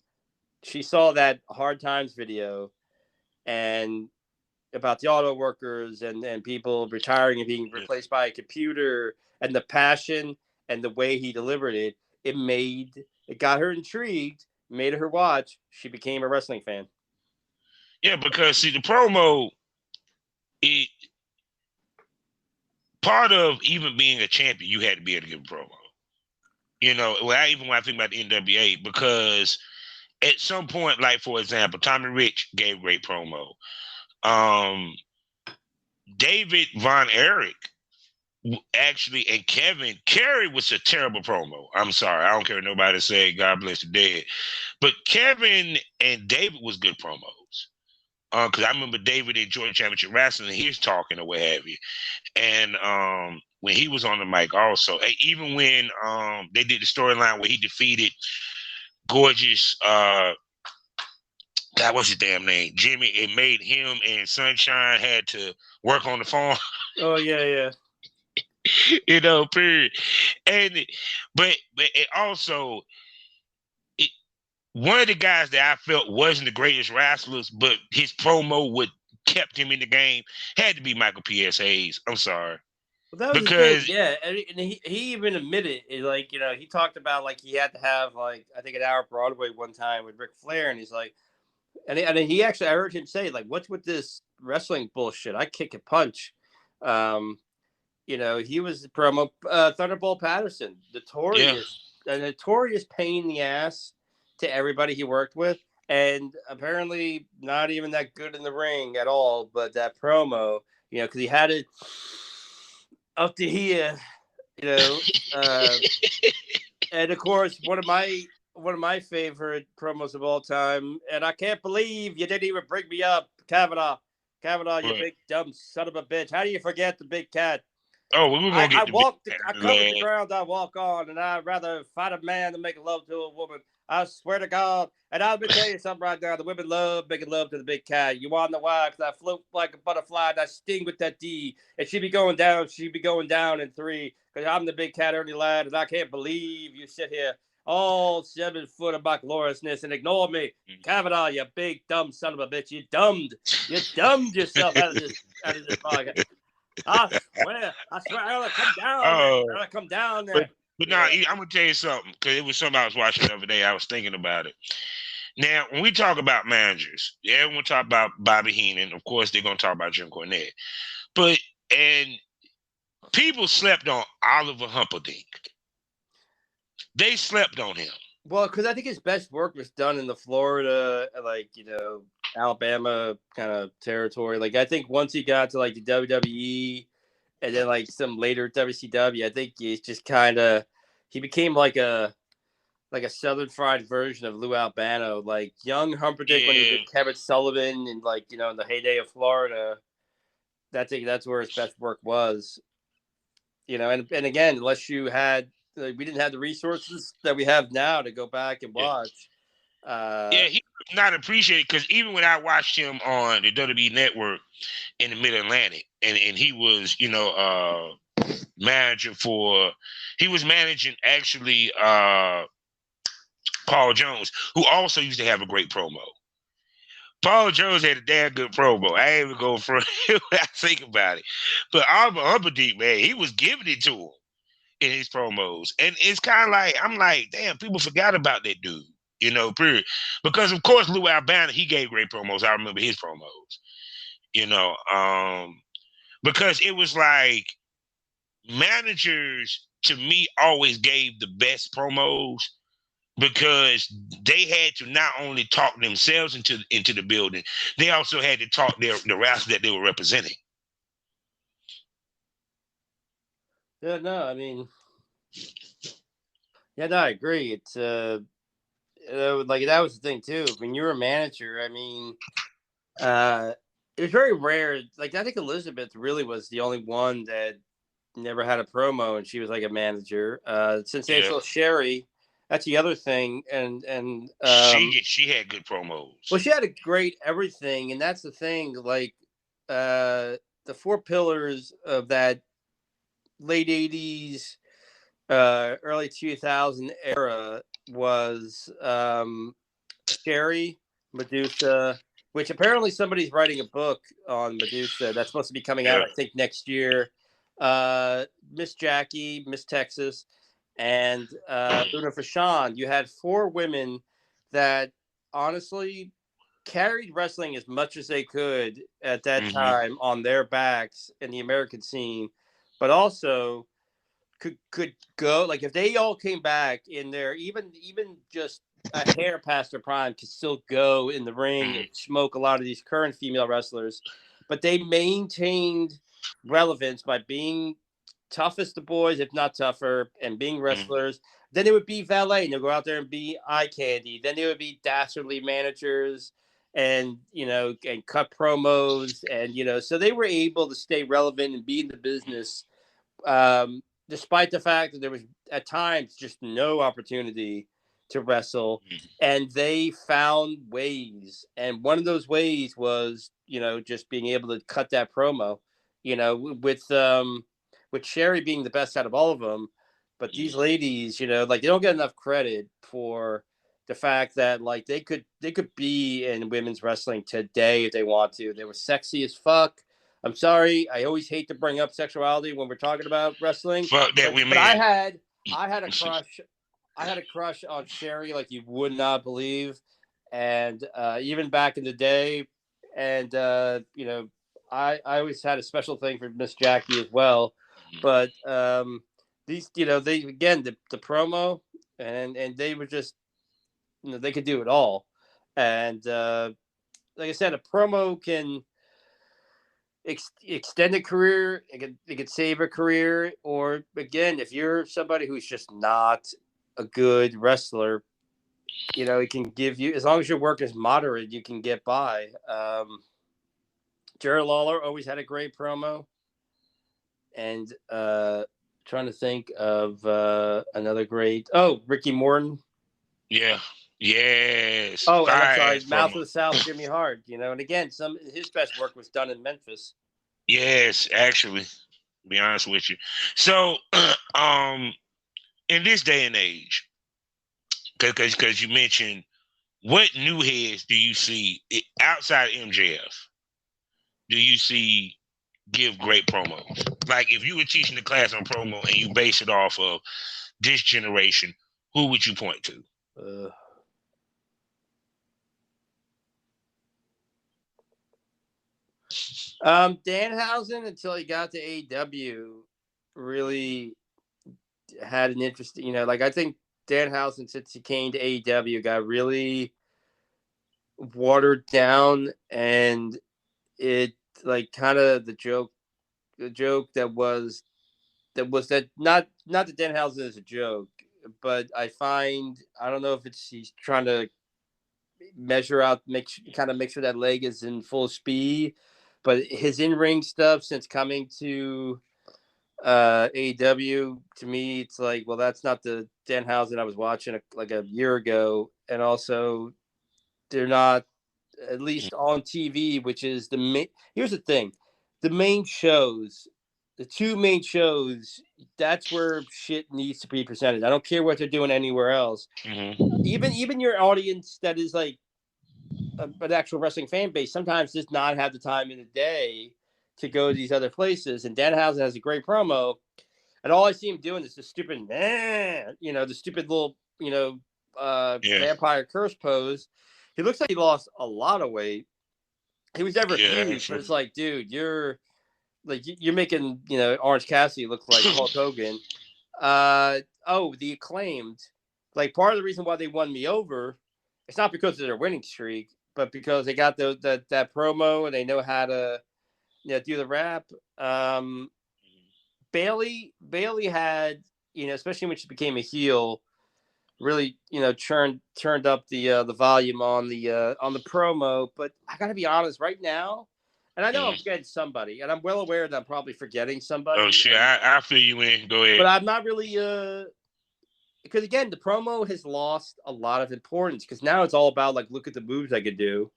she saw that Hard Times video and about the auto workers and people retiring and being replaced by a computer, and the passion and the way he delivered it. It got her intrigued, made her watch. She became a wrestling fan. Yeah, because see, the promo, part of even being a champion, you had to be able to give a promo. Even when I think about the NWA, because at some point, like for example, Tommy Rich gave great promo. David Von Erich actually, and Kevin Kerry was a terrible promo. I'm sorry, I don't care what nobody say. God bless the dead, but Kevin and David was good promos. Because I remember David enjoyed Championship Wrestling, and he was talking or what have you. And when he was on the mic, also, even when they did the storyline where he defeated Gorgeous. God, what's his damn name? Jimmy. It made him and Sunshine had to work on the farm. Oh yeah. Period. But it also, one of the guys that I felt wasn't the greatest wrestlers, but his promo would kept him in the game, had to be Michael P.S. Hayes. I'm sorry. Well, that was because the thing, yeah, and he even admitted it. Like, he talked about like he had to have like I think an hour Broadway one time with Ric Flair, and he's like, and he actually, I heard him say like, "What's with this wrestling bullshit? I kick and punch." He was the promo Thunderbolt Patterson, a notorious pain in the ass to everybody he worked with, and apparently not even that good in the ring at all. But that promo, because he had it up to here, and of course one of my favorite promos of all time, and I can't believe you didn't even bring me up, Kavanaugh, you big dumb son of a bitch. How do you forget the big cat? Oh, we were gonna get I covered the ground I walk on, and I'd rather fight a man than make love to a woman. I swear to God. And I'll tell you something right now. The women love making love to the big cat. You want to know why? Because I float like a butterfly and I sting with that D. And she'd be going down. She'd be going down in 3. Because I'm the big cat early lad. And I can't believe you sit here all 7 foot of my gloriousness and ignore me. Kavanaugh, you big dumb son of a bitch. You dumbed yourself out of this podcast. I swear, I gotta come down. I gotta come down there. But now, I'm gonna tell you something, because it was something I was watching the other day. I was thinking about it. Now, when we talk about managers, everyone talk about Bobby Heenan. Of course, they're gonna talk about Jim Cornette. And people slept on Oliver Humperdinck. They slept on him. Well, because I think his best work was done in the Florida, Alabama kind of territory. Like, I think once he got to like the WWE and then like some later WCW, I think he's just he became like a Southern fried version of Lou Albano, like young Humperdinck when he was Kevin Sullivan and in the heyday of Florida. That's where his best work was. And again, unless you had. We didn't have the resources that we have now to go back and watch. He was not appreciated, because even when I watched him on the WWE Network in the Mid-Atlantic, and he was, he was managing actually Paul Jones, who also used to have a great promo. Paul Jones had a damn good promo. I ain't even go for it when I think about it. But Oliver Humperdinck, man, he was giving it to him in his promos. And it's kind of like, I'm like, damn, people forgot about that dude, period. Because, of course, Lou Albano, he gave great promos. I remember his promos, because it was like managers, to me, always gave the best promos, because they had to not only talk themselves into the building, they also had to talk the wrestlers that they were representing. Yeah, no, I mean, Yeah, no, I agree. It's like that was the thing too. When you were a manager, I mean, it was very rare. Like I think Elizabeth really was the only one that never had a promo, and she was like a manager. Sensational Sherry, that's the other thing, and she had good promos. Well, she had a great everything, and that's the thing. Like the four pillars of that late '80s, early 2000 era was Sherry, Medusa, which apparently somebody's writing a book on Medusa that's supposed to be coming out, I think, next year. Miss Jackie, Miss Texas, and Luna Fashawn. You had four women that honestly carried wrestling as much as they could at that time on their backs in the American scene, but also could go, like, if they all came back in there, even just a hair past their prime, could still go in the ring and smoke a lot of these current female wrestlers, but they maintained relevance by being tough as the boys, if not tougher, and being wrestlers. Then it would be valet, and they'll go out there and be eye candy. Then they would be dastardly managers, and and cut promos, and so they were able to stay relevant and be in the business, despite the fact that there was at times just no opportunity to wrestle, and they found ways. And one of those ways was, just being able to cut that promo, with Sherry being the best out of all of them. But these ladies, like, they don't get enough credit for the fact that, like, they could be in women's wrestling today if they want to. They were sexy as fuck. I'm sorry, I always hate to bring up sexuality when we're talking about wrestling. Fuck that, but I had a crush. I had a crush on Sherry like you would not believe, and even back in the day, and I always had a special thing for Miss Jackie as well. But these, they, again, the promo, and they were just, they could do it all. And like I said, a promo can extend a career. It could save a career. Or, again, if you're somebody who's just not a good wrestler, it can give you, as long as your work is moderate, you can get by. Jerry Lawler always had a great promo. And trying to think of another great. Oh, Ricky Morton. Yeah. Yes. Oh, and I'm sorry, Mouth of the South, Jimmy Hart. And again, his best work was done in Memphis. Yes, actually, to be honest with you. So, in this day and age, because you mentioned, what new heads do you see outside MJF? Do you see give great promos? Like, if you were teaching the class on promo and you base it off of this generation, who would you point to? Danhausen, until he got to AEW, really had an interest. Like, I think Danhausen, since he came to AEW, got really watered down, and it, like, kind of the joke that was that not that Danhausen is a joke, but I don't know if he's trying to measure out, make sure that leg is in full speed, but his in-ring stuff since coming to AEW, to me, it's like, well, that's not the Danhausen I was watching like a year ago. And also, they're not, at least on TV, which is the main. Here's the thing: the main shows, the two main shows, that's where shit needs to be presented. I don't care what they're doing anywhere else. Even your audience that is like an actual wrestling fan base sometimes does not have the time in the day to go to these other places. And Danhausen has a great promo, and all I see him doing is the stupid the stupid little vampire curse pose. He looks like he lost a lot of weight. He was never huge, but it's like, dude, you're making Orange Cassidy look like Hulk Hogan. The Acclaimed, like, part of the reason why they won me over, it's not because of their winning streak, but because they got that promo and they know how to do the rap. Bailey had, especially when she became a heel, really, turned up the volume on the promo. But I gotta be honest, right now, and I know I'm forgetting somebody, and I'm well aware that I'm probably forgetting somebody. Oh shit, I feel you in. Go ahead. But I'm not really because again, the promo has lost a lot of importance because now it's all about like, look at the moves I could do,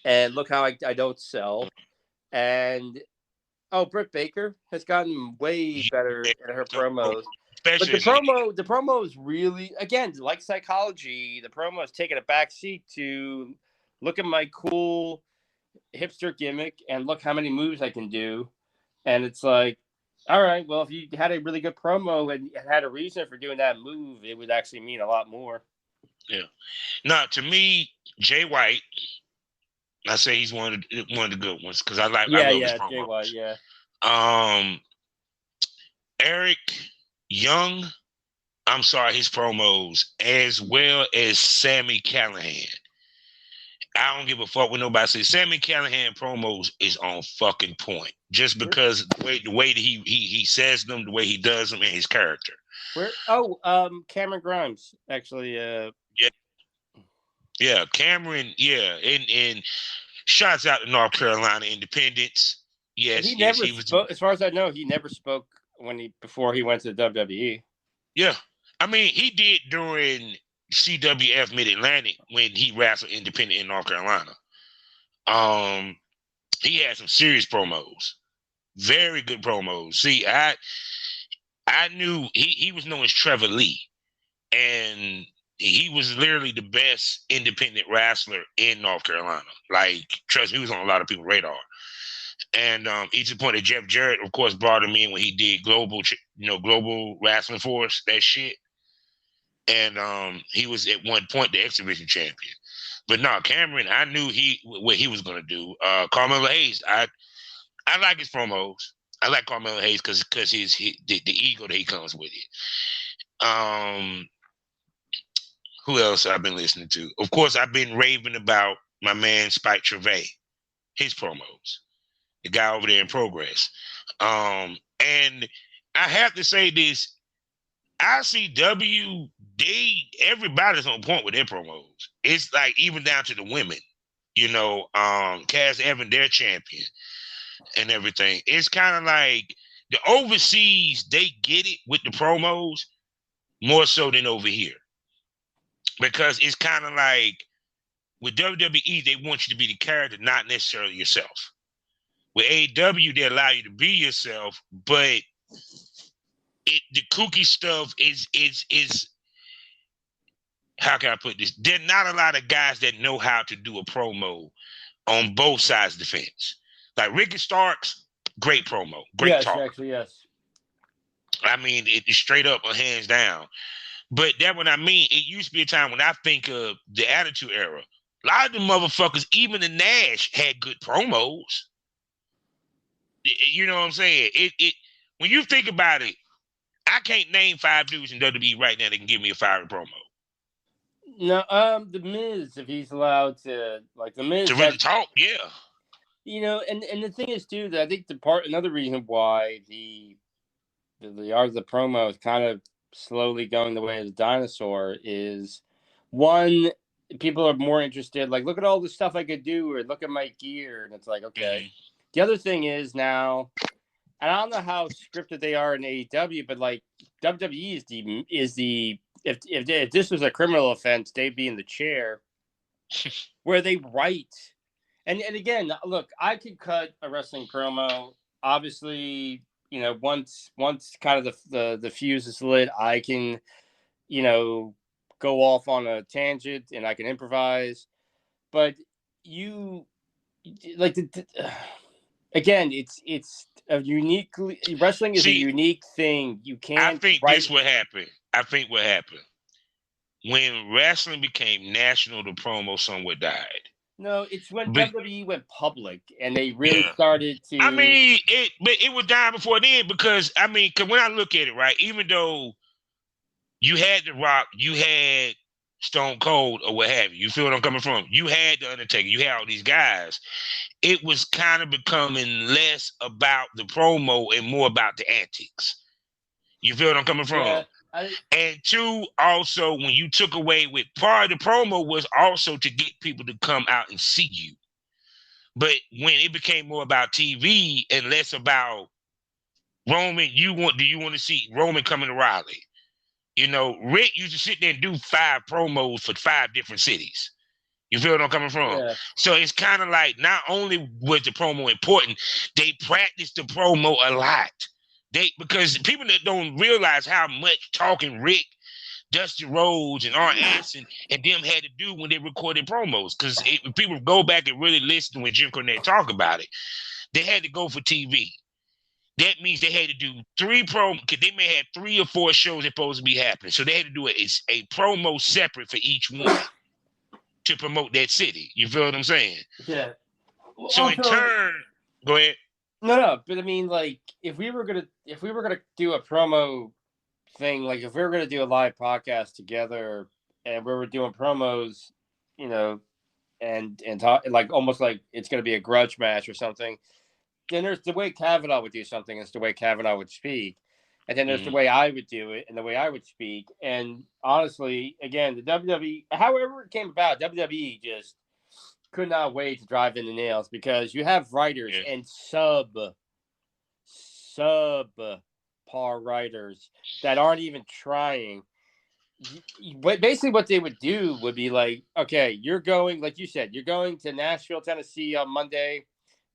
and look how I don't sell, and Britt Baker has gotten way better at her promos. But the promo is really, again, like psychology, the promo is taking a backseat to look at my cool hipster gimmick and look how many moves I can do. And it's like, all right, well, if you had a really good promo and had a reason for doing that move, it would actually mean a lot more. Yeah. Now, to me, Jay White, I say he's one of the good ones because I love his promos. Jay White, yeah. Eric Young, I'm sorry, his promos, as well as Sami Callihan. I don't give a fuck what nobody says. Sami Callihan promos is on fucking point. Just because the way that he says them, the way he does them, and his character. Cameron Grimes, actually. Yeah, Cameron, and shouts out to North Carolina Independence. Yes, he was. As far as I know, he never spoke before he went to the WWE. Yeah, I mean, he did during CWF Mid Atlantic when he wrestled independent in North Carolina. He had some serious promos, very good promos. See, I knew he was known as Trevor Lee, and he was literally the best independent wrestler in North Carolina. Like, trust me, he was on a lot of people's radar. And each point that Jeff Jarrett, of course, brought him in when he did Global Wrestling Force, that shit. And he was at one point the X Division champion. But no, Cameron, I knew what he was gonna do. Carmelo Hayes, I like his promos. I like Carmelo Hayes because the ego that he comes with it. Who else I've been listening to? Of course, I've been raving about my man Spike Trevay, his promos. The guy over there in Progress. And I have to say this, ICW, everybody's on point with their promos. It's like even down to the women, Cass Evans, their champion, and everything. It's kind of like the overseas, they get it with the promos more so than over here. Because it's kind of like with WWE, they want you to be the character, not necessarily yourself. With AEW, they allow you to be yourself, but the kooky stuff is how can I put this? There are not a lot of guys that know how to do a promo on both sides of the fence. Like Ricky Starks, great promo, great talk. Actually, yes. I mean, it's straight up or hands down. But that's what I mean. It used to be a time when I think of the Attitude Era. A lot of the motherfuckers, even the Nash, had good promos. You know what I'm saying? When you think about it, I can't name 5 dudes in WWE right now that can give me a fiery promo. No, the Miz, if he's allowed to, like the Miz to really talk, yeah. And the thing is too that I think another reason why the art of the promo is kind of slowly going the way of the dinosaur is, one, people are more interested, like, look at all the stuff I could do, or look at my gear, and it's like, okay. Mm-hmm. The other thing is now, and I don't know how scripted they are in AEW, but like WWE is the if this was a criminal offense, they'd be in the chair where they write. And again, look, I could cut a wrestling promo. Obviously, once kind of the fuse is lit, I can, go off on a tangent and I can improvise. But again, it's a uniquely wrestling is a unique thing. You can't. I think this what happened. When wrestling became national, the promo somewhat died. No, it's when WWE went public and they really started to. I mean, it was dying before then because because when I look at it, right, even though you had The Rock, you had Stone Cold or what have you. You feel what I'm coming from? You had The Undertaker. You had all these guys. It was kind of becoming less about the promo and more about the antics. You feel what I'm coming from? Yeah. And two, also when you took away with part of the promo was also to get people to come out and see you. But when it became more about TV and less about Roman, do you want to see Roman coming to Raleigh? You know, Rick used to sit there and do 5 promos for 5 different cities. You feel what I'm coming from? Yeah. So it's kind of like not only was the promo important, they practiced the promo a lot. Because people that don't realize how much talking Rick, Dusty Rhodes, and RS and them had to do when they recorded promos. Because people go back and really listen when Jim Cornette talk about it, they had to go for TV. That means they had to do 3 promos, because they may have 3 or 4 shows that supposed to be happening. So they had to do a promo separate for each one to promote that city. You feel what I'm saying? Yeah. Well, so in turn, go ahead. No, but I mean, like, if we were gonna do a promo thing, like if we were gonna do a live podcast together and we were doing promos, you know, and talk like almost like it's gonna be a grudge match or something, then there's the way Kavanaugh would do something, it's the way Kavanaugh would speak. And then there's the way I would do it and the way I would speak. And honestly, again, the WWE, however it came about, WWE just could not wait to drive in the nails, because you have writers and subpar writers that aren't even trying. Basically, what they would do would be like, okay, you're going, like you said, you're going to Nashville, Tennessee on Monday.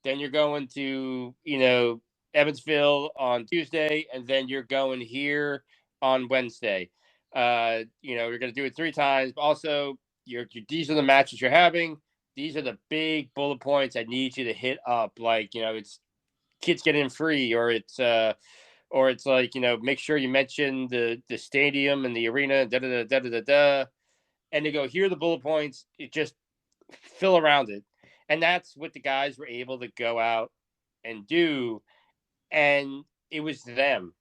Then you're going to, you know, Evansville on Tuesday, and then you're going here on Wednesday. You know, you're going to do it 3 times. Also, these are the matches you're having. These are the big bullet points I need you to hit up. Like, you know, it's kids get in free, or it's like, you know, make sure you mention the stadium and the arena, da da da da da da. And they go, here are the bullet points. It just fill around it. And that's what the guys were able to go out and do. And it was them.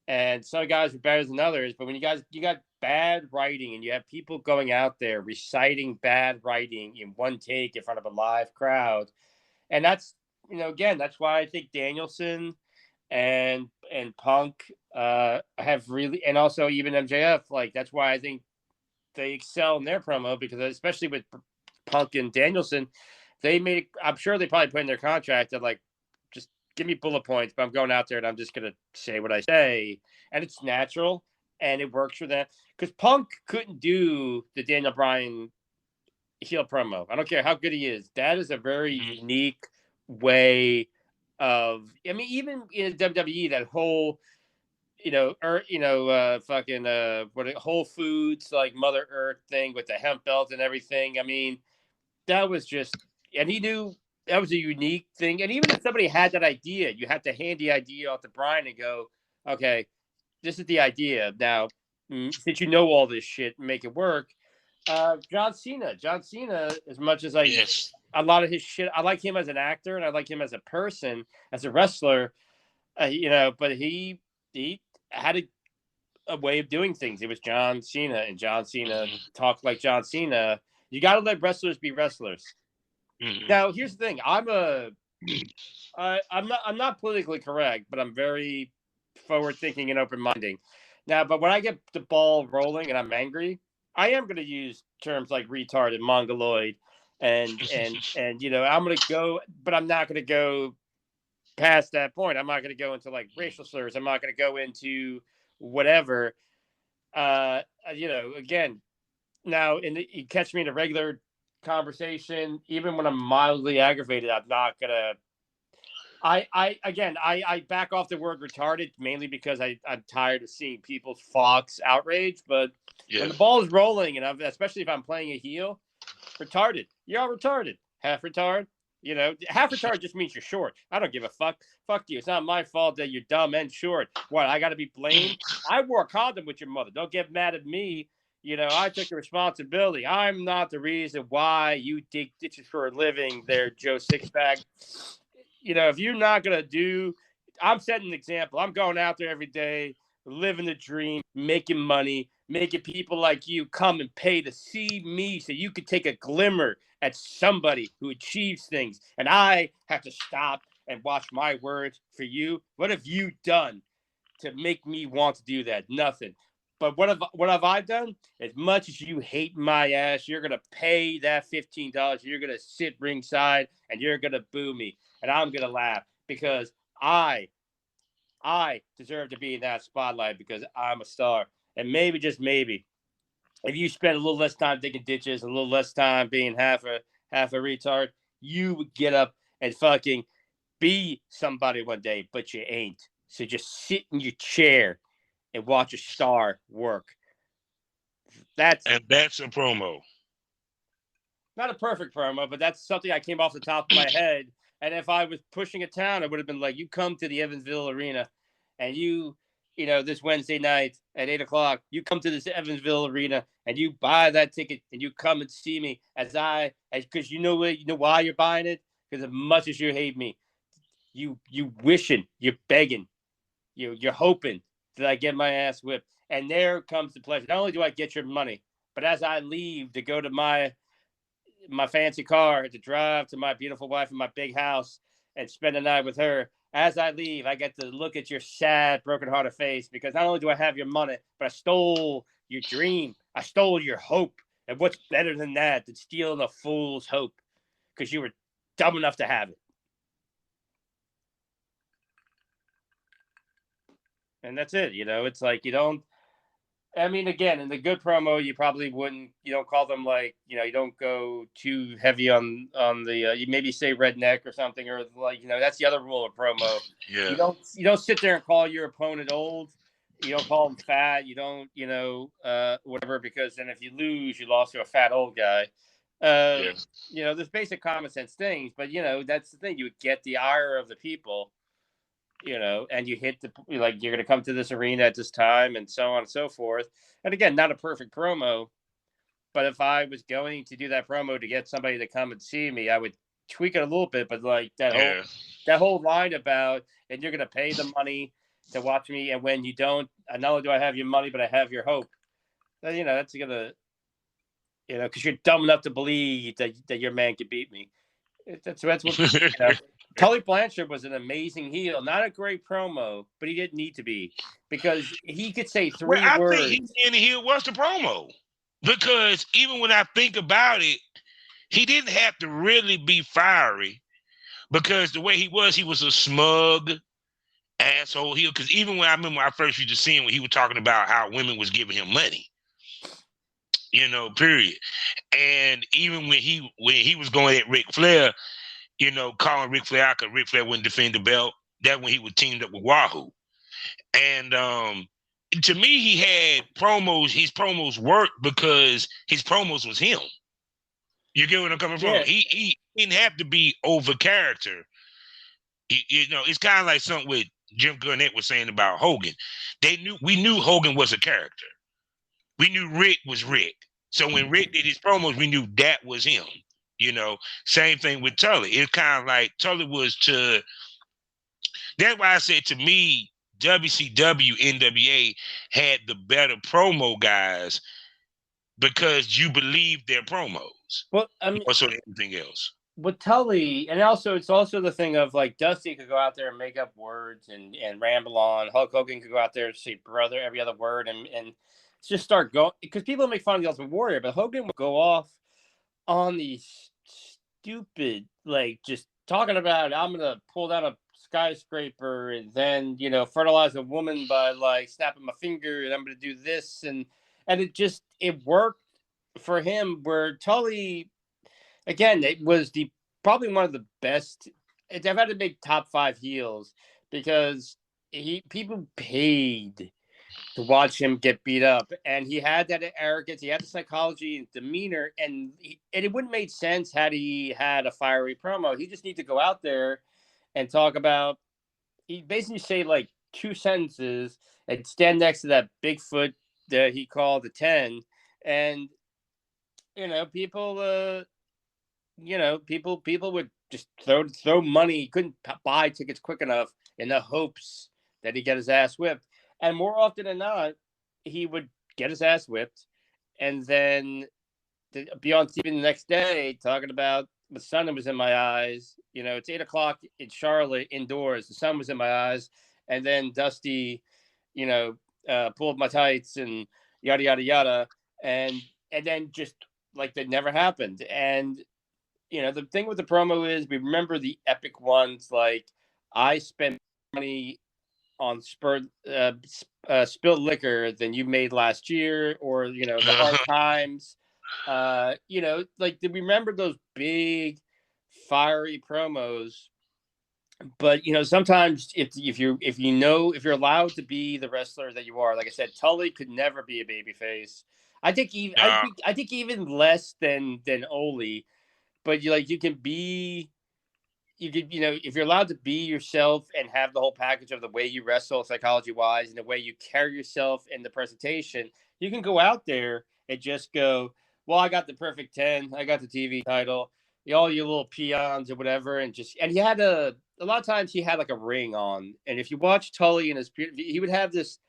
And some guys were better than others. But when you got bad writing and you have people going out there reciting bad writing in one take in front of a live crowd. And that's, you know, again, that's why I think Danielson and Punk have really, and also even MJF, like, that's why I think they excel in their promo, because especially with Punk and Danielson, they made, I'm sure they probably put in their contract that, like, just give me bullet points, but I'm going out there and I'm just going to say what I say. And it's natural and it works for them. Because Punk couldn't do the Daniel Bryan heel promo. I don't care how good he is. That is a very unique way of, I mean, even in WWE, that whole, Whole Foods, like Mother Earth thing with the hemp belt and everything. I mean, that was just, and he knew that was a unique thing. And even if somebody had that idea, you have to hand the idea off to Brian and go, okay, this is the idea. Now, since you know all this shit, make it work. John Cena, as much as a lot of his shit, I like him as an actor and I like him as a person, as a wrestler, but he had a way of doing things. It was John Cena, and John Cena talked like John Cena. You got to let wrestlers be wrestlers. Now, here's the thing. I'm not politically correct, but I'm very forward thinking and open minded. Now, but when I get the ball rolling and I'm angry, I am going to use terms like retard and mongoloid, and I'm going to go, but I'm not going to go past that point. I'm not going to go into like racial slurs. I'm not going to go into whatever. Again, now you catch me in a regular conversation, even when I'm mildly aggravated, I'm not gonna. I back off the word retarded mainly because I'm tired of seeing people's Fox outrage. But when the ball is rolling, and especially if I'm playing a heel, retarded. You're retarded. Half retard. Half retard just means you're short. I don't give a fuck. Fuck you. It's not my fault that you're dumb and short. What? I got to be blamed? I wore a condom with your mother. Don't get mad at me. I took the responsibility. I'm not the reason why you dig ditches for a living there, Joe Sixpack. If you're not going to do, I'm setting an example. I'm going out there every day, living the dream, making money, making people like you come and pay to see me so you could take a glimmer at somebody who achieves things. And I have to stop and watch my words for you. What have you done to make me want to do that? Nothing. But what have I done? As much as you hate my ass, you're gonna pay that $15. You're gonna sit ringside and you're gonna boo me, and I'm gonna laugh because I deserve to be in that spotlight because I'm a star. And maybe, just maybe, if you spend a little less time digging ditches, a little less time being half a retard, you would get up and fucking be somebody one day, but you ain't. So just sit in your chair and watch a star work. That's a promo. Not a perfect promo, but that's something I came off the top of my head. And if I was pushing a town, I would have been like, you come to the Evansville Arena and you know, this Wednesday night at 8:00, you come to this Evansville Arena and you buy that ticket and you come and see me because you know why you're buying it? Because as much as you hate me, you wishing, you're begging, you're hoping that I get my ass whipped. And there comes the pleasure. Not only do I get your money, but as I leave to go to my fancy car, to drive to my beautiful wife in my big house and spend the night with her, as I leave, I get to look at your sad, broken-hearted face because not only do I have your money, but I stole your dream. I stole your hope. And what's better than that than stealing a fool's hope? Because you were dumb enough to have it. And that's it. You know, it's like you don't. I mean, again, in the good promo, you probably wouldn't. You don't call them like, you know, you don't go too heavy on the. You maybe say redneck or something, or like, you know, that's the other rule of promo. Yeah. You don't sit there and call your opponent old. You don't call them fat. You don't, you know, whatever, because then if you lose, you lost to a fat old guy. You know, there's basic common sense things, but you know, that's the thing. You would get the ire of the people. You know, and you hit you're going to come to this arena at this time and so on and so forth. And again, not a perfect promo, but if I was going to do that promo to get somebody to come and see me, I would tweak it a little bit. But like that whole line about, and you're going to pay the money to watch me. And when you don't, not only do I have your money, but I have your hope. Then, you know, that's going to, you know, because you're dumb enough to believe that your man could beat me. That's what, you know. Tully Blanchard was an amazing heel. Not a great promo, but he didn't need to be because he could say three words. I think he in the heel was the promo because even when I think about it, he didn't have to really be fiery because the way he was a smug asshole heel. Because even when I remember I first used to see him when he was talking about how women was giving him money, you know, period. And even when he was going at Ric Flair, you know, calling Ric Flair out because Ric Flair wouldn't defend the belt. That when he was teamed up with Wahoo. And to me, he had promos. His promos worked because his promos was him. You get what I'm coming from? He didn't have to be over character. You know, it's kind of like something with Jim Cornette was saying about Hogan. We knew Hogan was a character. We knew Rick was Rick. So when Rick did his promos, we knew that was him. You know, same thing with Tully. It's kind of like Tully was to. That's why I said to me, WCW, NWA had the better promo guys because you believe their promos. Well, I mean, more so than anything else. With Tully, and also it's also the thing of like Dusty could go out there and make up words and ramble on. Hulk Hogan could go out there and say brother every other word and just start going because people make fun of the Ultimate Warrior, but Hogan would go off on these stupid, like just talking about I'm gonna pull down a skyscraper and then, you know, fertilize a woman by like snapping my finger and I'm gonna do this and it worked for him. Where Tully, again, it was probably one of the best. I've had to make top 5 heels because people paid to watch him get beat up, and he had that arrogance, he had the psychology and demeanor, and it wouldn't make sense had he had a fiery promo. He just needs to go out there and talk about. He basically say like 2 sentences and stand next to that Bigfoot that he called the 10, and you know people would just throw money. He couldn't buy tickets quick enough in the hopes that he'd get his ass whipped. And more often than not, he would get his ass whipped and then be on TV the next day talking about the sun was in my eyes. You know, it's 8:00 in Charlotte indoors. The sun was in my eyes. And then Dusty, you know, pulled my tights and yada yada yada, and then just like that never happened. And the thing with the promo is we remember the epic ones. Like I spent money on spilled liquor than you made last year, or the hard times. Like we remember those big fiery promos. But sometimes if you're allowed to be the wrestler that you are, like I said, Tully could never be a babyface. I think even less than Ole. But you can be, if you're allowed to be yourself and have the whole package of the way you wrestle psychology wise and the way you carry yourself in the presentation, you can go out there and just go, well, I got the perfect 10, I got the TV title, all you little peons or whatever, and he had a lot of times he had like a ring on, and if you watch Tully and he would have this.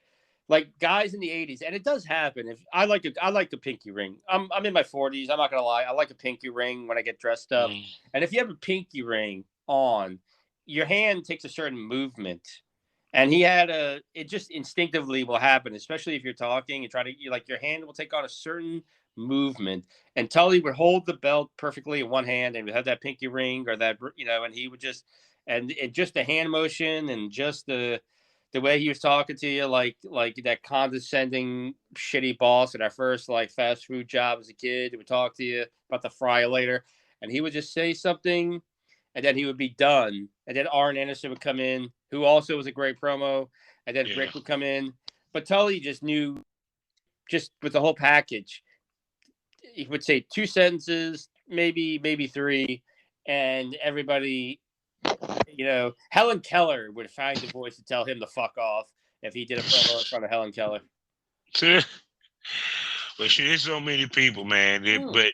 Like guys in the 80s, and it does happen. If I like a pinky ring. I'm in my 40s. I'm not gonna lie. I like a pinky ring when I get dressed up. And if you have a pinky ring on, your hand takes a certain movement. And he had it just instinctively will happen, especially if you're talking and your hand will take on a certain movement. And Tully would hold the belt perfectly in one hand and would have that pinky ring or that, and he would just the hand motion and just the way he was talking to you, like that condescending, shitty boss at our first fast food job as a kid, who would talk to you about the fry later, and he would just say something, and then he would be done, and then Arn Anderson would come in, who also was a great promo, and then Rick would come in, but Tully just knew, just with the whole package, he would say 2 sentences, maybe 3, and everybody. Helen Keller would find a voice to tell him to fuck off if he did a promo in front of Helen Keller. But shit, there's so many people, man. But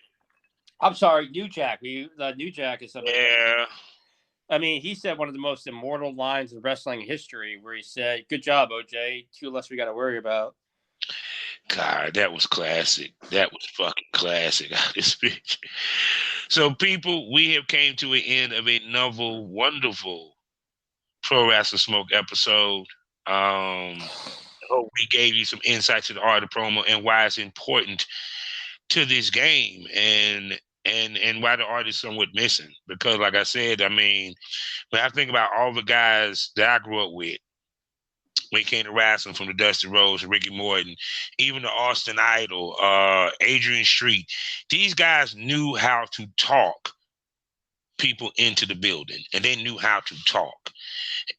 I'm sorry, New Jack. New Jack is something. Yeah. I mean, he said one of the most immortal lines in wrestling history, where he said, "Good job, OJ. 2 less we got to worry about." God, that was classic. That was fucking classic. This bitch. So, people, we have came to an end of another wonderful Pro Wrestling Smoke episode. Hope we gave you some insight to the art of promo and why it's important to this game, and why the art is somewhat missing. Because, like I said, I mean, when I think about all the guys that I grew up with, when it came to wrestling, from the Dusty Rhodes and Ricky Morton, even the Austin Idol, Adrian Street, these guys knew how to talk people into the building, and they knew how to talk,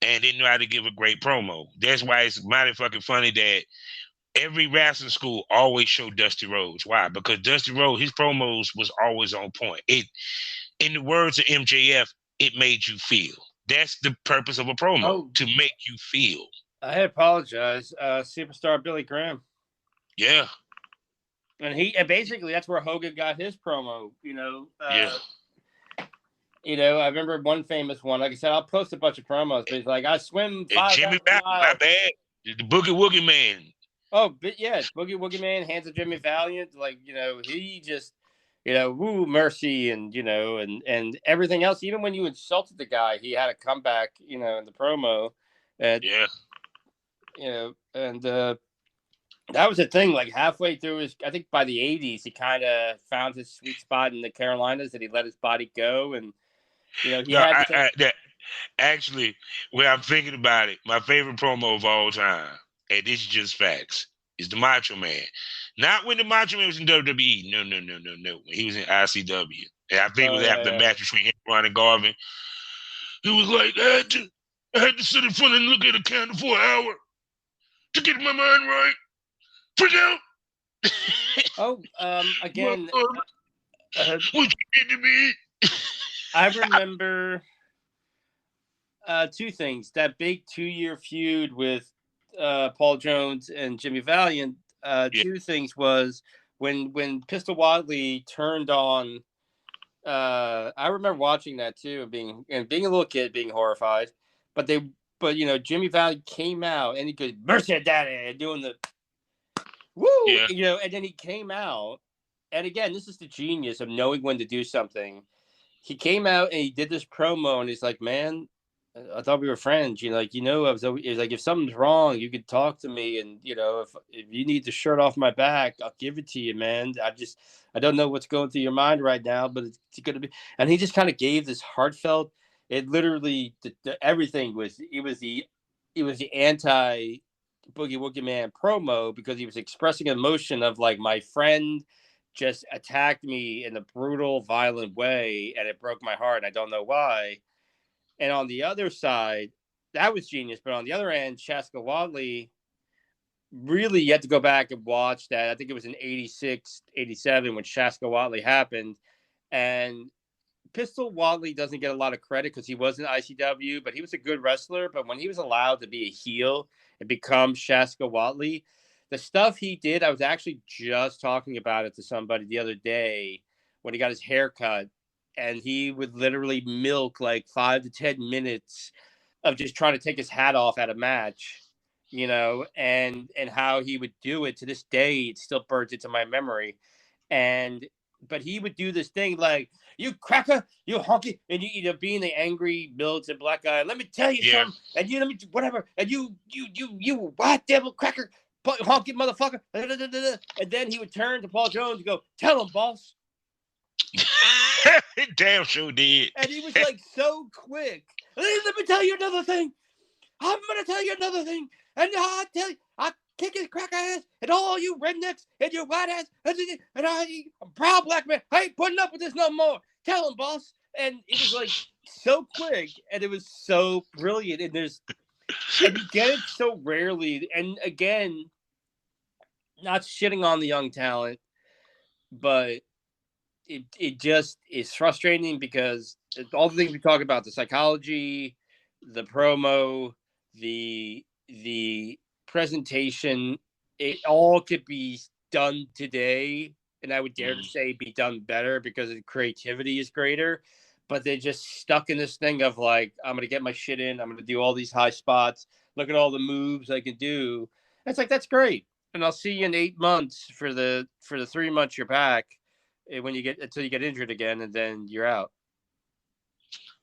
and they knew how to give a great promo. That's why it's mighty fucking funny that every wrestling school always showed Dusty Rhodes. Why? Because Dusty Rhodes, his promos was always on point. In the words of MJF, it made you feel. That's the purpose of a promo, to make you feel. I Superstar Billy Graham. Yeah. And basically that's where Hogan got his promo, I remember one famous one. Like I said, I'll post a bunch of promos, but it's like, I swim 5 Jimmy Valiant, my bad. The Boogie Woogie Man. Oh, but yeah, Boogie Woogie Man, hands of Jimmy Valiant. Like, he just, woo, mercy, and, and everything else. Even when you insulted the guy, he had a comeback, in the promo. And, and that was the thing. Like, halfway through I think by the 80s, he kind of found his sweet spot in the Carolinas, that he let his body go. And, actually, when I'm thinking about it, my favorite promo of all time, and this is just facts, is the Macho Man. Not when the Macho Man was in WWE. No. When he was in ICW. And I think it was after the match between him, Ron, and Garvin. He was like, I had to sit in front and look at a candle for an hour to get my mind right. Freak out. Again. What you did to me? I remember 2 things. That big 2-year feud with Paul Jones and Jimmy Valiant. 2 things was when Pistol Wadley turned on. I remember watching that too, being a little kid, being horrified. But Jimmy Valiant came out and he could mercy daddy doing the woo, and then he came out, and again, this is the genius of knowing when to do something. He came out and he did this promo, and he's like, man, I thought we were friends. I was always, like, if something's wrong, you could talk to me, and if you need the shirt off my back, I'll give it to you, man. I don't know what's going through your mind right now, but it's gonna be. And he just kind of gave this heartfelt. It literally everything was. It was the anti Boogie Woogie Man promo, because he was expressing emotion of, like, my friend just attacked me in a brutal, violent way, and it broke my heart. I don't know why. And on the other side, that was genius. But on the other end, Shaska Wadley, really, you had to go back and watch that. I think it was in 86, 87 when Shaska Wadley happened. And Pistol Wadley doesn't get a lot of credit because he was in ICW, but he was a good wrestler. But when he was allowed to be a heel and become Shaska Wadley, the stuff he did, I was actually just talking about it to somebody the other day when he got his hair cut. And he would literally milk like 5 to 10 minutes of just trying to take his hat off at a match, and how he would do it. To this day, it still burns into my memory. But he would do this thing like, "You cracker, you honky," and you being the angry militant black guy. "Let me tell you something," and let me whatever, and you white devil cracker, honky motherfucker, and then he would turn to Paul Jones and go, "Tell him, boss." Damn sure did. And he was like so quick. "Let me tell you another thing. I'm gonna tell you another thing. And I tell you, I kick his crack ass and all you rednecks and your white ass and I'm proud black man. I ain't putting up with this no more. Tell him, boss." And it was like so quick, and it was so brilliant. And you get it so rarely. And again, not shitting on the young talent, but it just is frustrating because all the things we talk about, the psychology, the promo, the presentation, it all could be done today. And I would dare to say be done better because the creativity is greater. But they're just stuck in this thing of like, I'm going to get my shit in. I'm going to do all these high spots. Look at all the moves I can do. It's like, that's great. And I'll see you in 8 months for the 3 months you're back. Until you get injured again, and then you're out.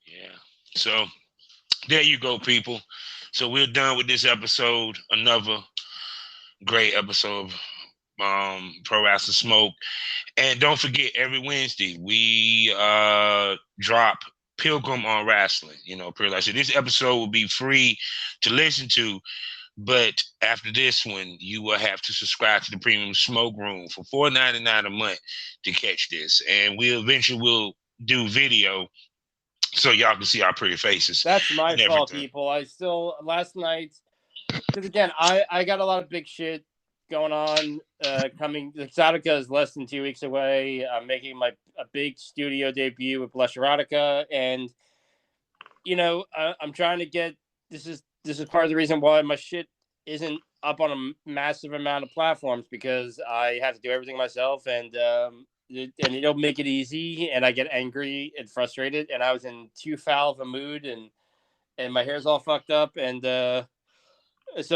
Yeah. So there you go, people. So we're done with this episode. Another great episode of Pro Wrestling Smoke. And don't forget, every Wednesday we drop Pilgrim on Wrestling. Pretty much. So this episode will be free to listen to. But after this one, you will have to subscribe to the Premium Smoke Room for $4.99 a month to catch this. And we eventually will do video so y'all can see our pretty faces. That's my fault, people. Last night, because again, I got a lot of big shit going on coming. Exotica is less than 2 weeks away. I'm making a big studio debut with Blush Erotica. And, I'm trying to get, this is part of the reason why my shit isn't up on a massive amount of platforms, because I have to do everything myself, and it don't make it easy, and I get angry and frustrated, and I was in too foul of a mood, and my hair's all fucked up, and so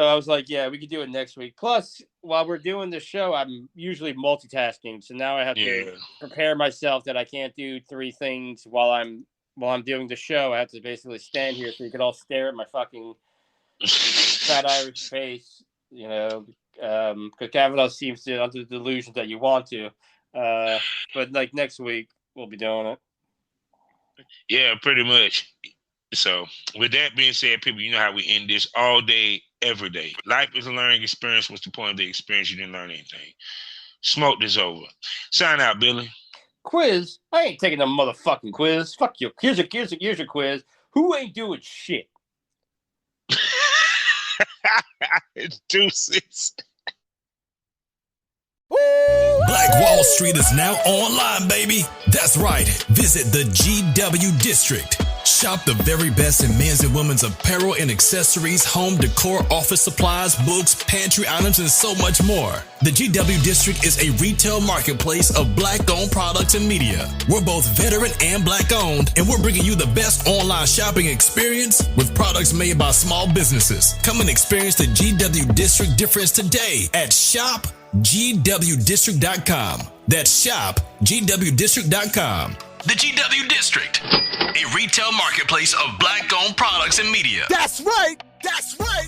I was like, yeah, we could do it next week. Plus, while we're doing the show, I'm usually multitasking, so now I have to prepare myself that I can't do 3 things while I'm doing the show. I have to basically stand here so you could all stare at my fucking fat Irish face, because Kavanaugh seems to under the delusion that you want to. But like next week, we'll be doing it. Yeah, pretty much. So with that being said, people, you know how we end this: all day, every day. Life is a learning experience. What's the point of the experience? You didn't learn anything. Smoke this over. Sign out, Billy. Quiz? I ain't taking a motherfucking quiz. Fuck you. Here's your quiz. Who ain't doing shit? It's deuces. Black Wall Street is now online, baby. That's right. Visit the GW District. Shop the very best in men's and women's apparel and accessories, home decor, office supplies, books, pantry items, and so much more. The GW District is a retail marketplace of Black-owned products and media. We're both veteran and Black-owned, and we're bringing you the best online shopping experience with products made by small businesses. Come and experience the GW District difference today at shopgwdistrict.com. That's shopgwdistrict.com. The GW District, a retail marketplace of black-owned products and media. That's right. That's right.